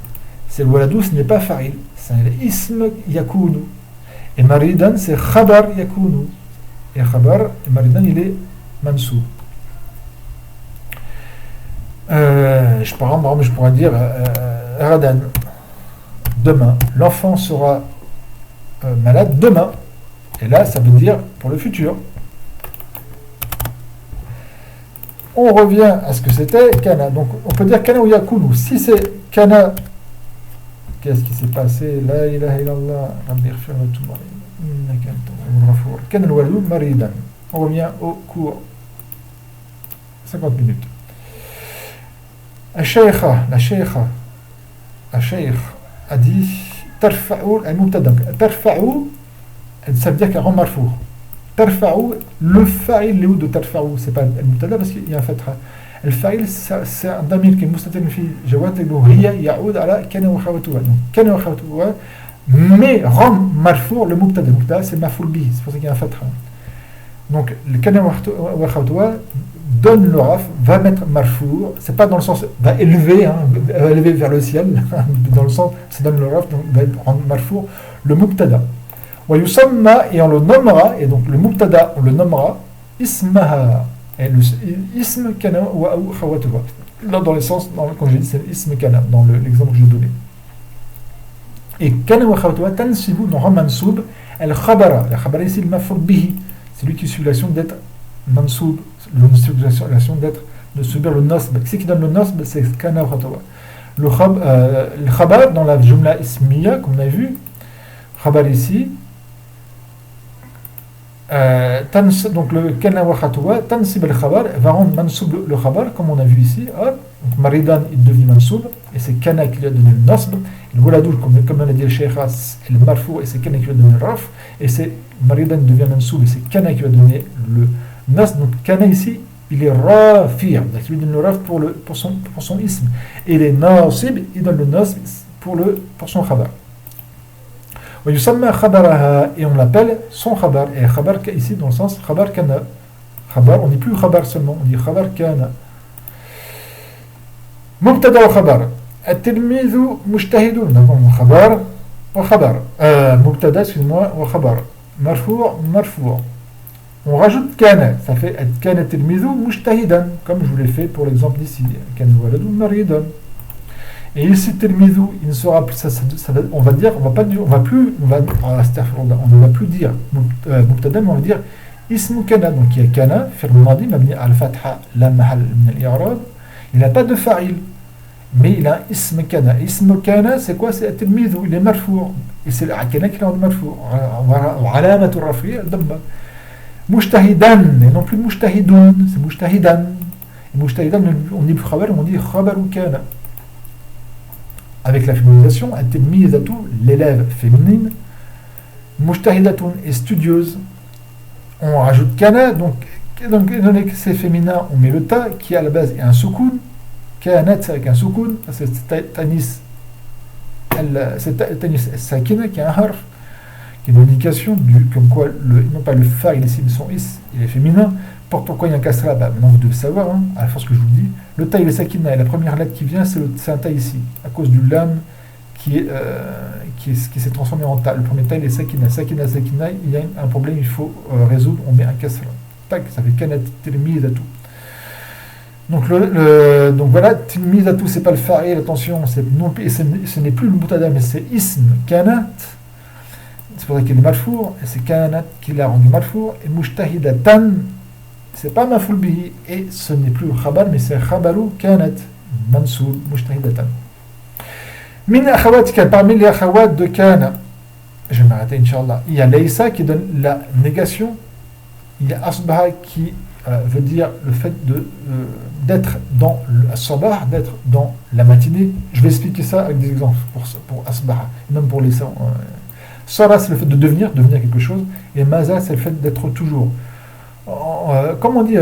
C'est le waladou, ce n'est pas fa'il, c'est l'ism yakunu. Et maridan, c'est khabar yakunu. Et khabar, maridan, il est mansoub. Je pourrais dire Radan, demain. L'enfant sera malade demain. Et là, ça veut dire pour le futur. On revient à ce que c'était Kana. Donc, on peut dire Kana ou Yakunu. Si c'est Kana, qu'est-ce qui s'est passé? La ilaha illallah, Rabbi ighfir wa tub alayhi, innaka antal ghafour. Kana al-waladu maridan. On revient au cours. 50 minutes. الشيخ a dit ترفعوا المبتدا ترفعوا ça veut dire qu'il y a un marfou ترفعوا le fa'il de ترفعوا c'est pas المبتدا parce qu'il y a un fatha الفاعل c'est un ضمير qui مستتر في جوانبه هي يعود على كان وخواتها donc كان وخواتها mais rend marfou le مبتدا c'est مفعول به c'est pour ça qu'il y a un fatha donc le كان وخواتها donne le raf, va mettre marfou, c'est pas dans le sens, va élever vers le ciel, dans le sens, ça donne le raf, donc va rendre marfou, le mubtada. Wa yusamma, et on le nommera, et donc le mubtada, on le nommera, ismaha, et le ism kana wa ou khawatuha. Là, dans le sens, quand j'ai dit, c'est ism kana, dans l'exemple que j'ai donné. Et kana wa khawatuha, tansibu, non, mansoub, el khabara, le khabara ici, le mafur bihi, c'est lui qui suit l'action d'être mansoub, l'action d'être de subir le nasb. Ce qui donne le nasb, c'est kana khatawa. Le khabar dans la jumla ismiya, comme on a vu, khabar ici, donc le kana khatawa, tansib al khabar va rendre mansoub le khabar, comme on a vu ici. Donc maridan il devient mansoub, et c'est kana qui lui a donné le nasb. Le waladou, comme on a dit le sheikha, c'est le marfou, et c'est kana qui lui a donné le raf, et c'est maridan devient mansoub, et c'est kana qui lui a donné le nas. Donc kana ici il est rafi', donc il donne le raf pour son ism, et il est nasib, il donne le nasb pour son khabar. Wa yusamma khabaraha, et on l'appelle son khabar, et khabar ici dans le sens khabar kana, khabar, on dit plus khabar seulement, on dit khabar kana. Mubtada wa khabar, at-tilmizu mujtahidun, donc khabar wa khabar, mubtada, excuse-moi, wa khabar, marfou', on rajoute kana, ça fait kana tilmizu mujtahidan, comme je vous l'ai fait pour l'exemple d'ici, kana waladun maridan. Et ici tilmizu, il ne sera plus, on va dire, on ne va plus dire mubtada, mais on va dire ismu kana, donc il y a kana, fi'l madi mabni al-fatha, la mahal min al-i'rab, il n'a pas de fa'il, mais il a un ism kana. Ism kana, c'est quoi? C'est tilmizu, il est marfou, et c'est kana qui est marfou, wa alamatu rafi al-damma. Mujtahidan, et non plus mujtahidun, c'est mujtahidan. Et mujtahidan, on dit khabar, on dit khabaru kana. Avec la féminisation, at-tilmizatu, l'élève féminine, mujtahidatun est studieuse. On rajoute kana, donc étant donné que c'est féminin, on met le ta, qui à la base est un soukoun. Kanat, c'est avec un soukoun, c'est tanis sakina, qui est un harf, qui est une indication comme quoi, non pas le fa'il ici, mais son is, il est féminin. Pourquoi il y a un kasra? Maintenant vous devez savoir, à la force que je vous dis, le ta il est sakina, et la première lettre qui vient, c'est un ta ici, à cause du lam qui s'est transformé en ta. Le premier ta il est sakina, il y a un problème, il faut résoudre, on met un kasra. Tac, ça fait kanat tilmizatu. Donc, donc voilà, tilmizatu, c'est pas le fa'il, attention, ce n'est plus le mubtada, mais c'est ism, kanat. C'est pour ça qu'il est marfour, et c'est kanat qui l'a rendu marfour, et mujtahidatan, c'est pas mafoul bihi, et ce n'est plus khabar, mais c'est khabaru kanat, mansoub, mujtahidatan. Min akhawatika, parmi les akhawat de kana, je vais m'arrêter, Inch'Allah, il y a laysa qui donne la négation, il y a asbaha qui veut dire le fait d'être dans le sabah, d'être dans la matinée. Je vais expliquer ça avec des exemples pour asbaha, même pour les Sara, c'est le fait de devenir quelque chose, et maza, c'est le fait d'être toujours. Comme on dit,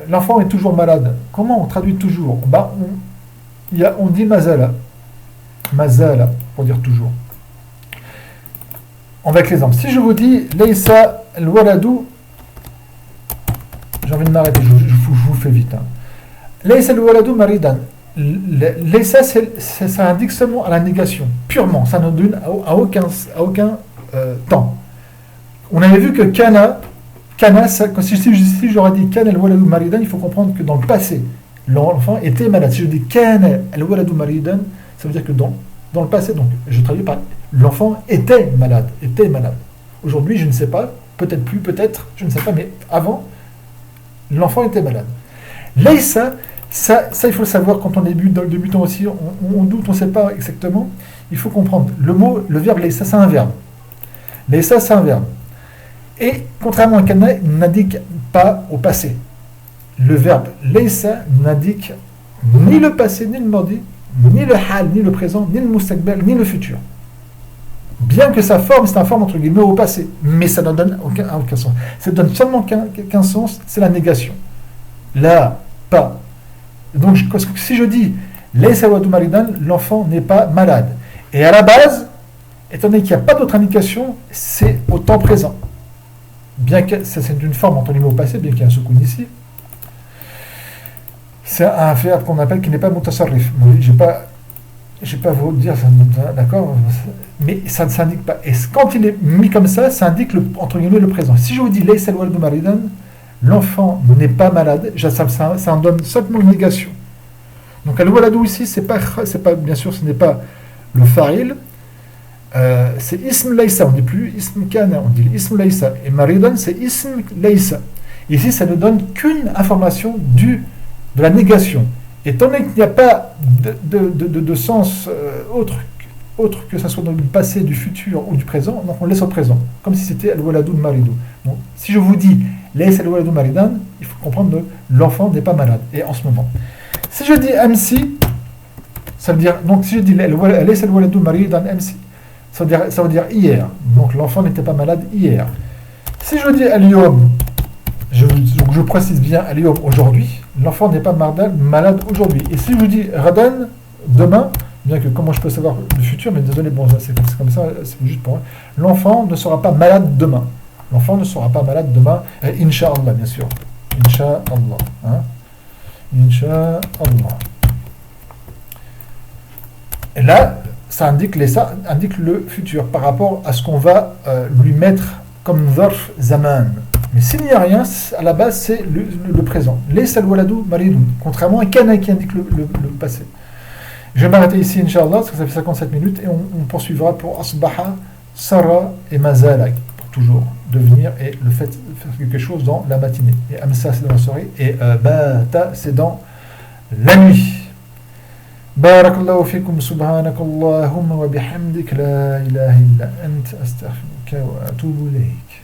l'enfant est toujours malade. Comment on traduit toujours? On dit mazala. Mazala, pour dire toujours. Avec l'exemple. Si je vous dis Laysa al-waladu, j'ai envie de m'arrêter, je vous fais vite. Laysa al-waladu maridan. Laysa, ça indique seulement à la négation, purement. Ça ne donne à aucun temps. On avait vu que kana, si j'aurais dit kana al-waladu maridan, il faut comprendre que dans le passé, l'enfant était malade. Si je dis kana al-waladu maridan, ça veut dire que dans le passé, donc je traduis par l'enfant était malade. Aujourd'hui, je ne sais pas, peut-être plus, peut-être, je ne sais pas, mais avant, l'enfant était malade. Laysa, ça il faut le savoir quand on débutant aussi, on doute, on ne sait pas exactement. Il faut comprendre. Le verbe laysa, c'est un verbe. Laysa, c'est un verbe. Et contrairement à kana, il n'indique pas au passé. Le verbe laysa n'indique ni le passé, ni le mardi, ni le hal, ni le présent, ni le mustaqbal, ni le futur. Bien que sa forme, c'est une forme entre guillemets au passé, mais ça ne donne aucun sens. Ça ne donne seulement qu'un sens, c'est la négation. Là, pas. Donc, si je dis Laysa waladu maridan, l'enfant n'est pas malade. Et à la base, étant donné qu'il n'y a pas d'autre indication, c'est au temps présent. Bien que c'est une forme entre guillemets au passé, bien qu'il y ait un soukoun ici. C'est un verbe qu'on appelle qui n'est pas mutasarrif. Je ne vais pas vous dire, d'accord, mais ça ne s'indique pas. Et quand il est mis comme ça indique entre guillemets le présent. Si je vous dis Laysa al-waladu maridan, l'enfant n'est pas malade, ça en donne simplement une négation. Donc al-waladu ici, c'est pas, bien sûr, ce n'est pas le fa'il, c'est ism laysa, on ne dit plus ism kana, on dit ism laysa. Et maridan, c'est ism laysa. Ici, ça ne donne qu'une information de la négation. Étant donné qu'il n'y a pas de sens autre que ça soit dans le passé, du futur ou du présent, donc on laisse au présent, comme si c'était al-waladu maridu. Donc, si je vous dis Laysa al-waladu maridan, il faut comprendre que l'enfant n'est pas malade, et en ce moment. Si je dis amsi, ça veut dire, donc si je dis Laysa al-waladu maridan amsi, ça veut dire hier, donc l'enfant n'était pas malade hier. Si je dis al-yom, je précise bien al-yom aujourd'hui, l'enfant n'est pas malade aujourd'hui. Et si je vous dis radan, demain, bien que comment je peux savoir le futur, mais désolé, bon, c'est comme ça, c'est juste pour moi, l'enfant ne sera pas malade demain. L'enfant ne sera pas malade demain, Inch'Allah, bien sûr. Inch'Allah. Hein? Inch'Allah. Et là, ça indique le futur par rapport à ce qu'on va lui mettre comme zarf zaman. Mais s'il n'y a rien, à la base, c'est le présent. Laysa al-waladu maridun. Contrairement à kana qui indique le passé. Je vais m'arrêter ici, Inch'Allah, parce que ça fait 57 minutes, et on poursuivra pour asbaha, sara et mazala, pour toujours devenir, et le fait de faire quelque chose dans la matinée. Et amsa, c'est dans la soirée, et bata, c'est dans la nuit. بارك الله فيكم سبحانك اللهم وبحمدك لا إله إلا أنت أستغفرك وأتوب إليك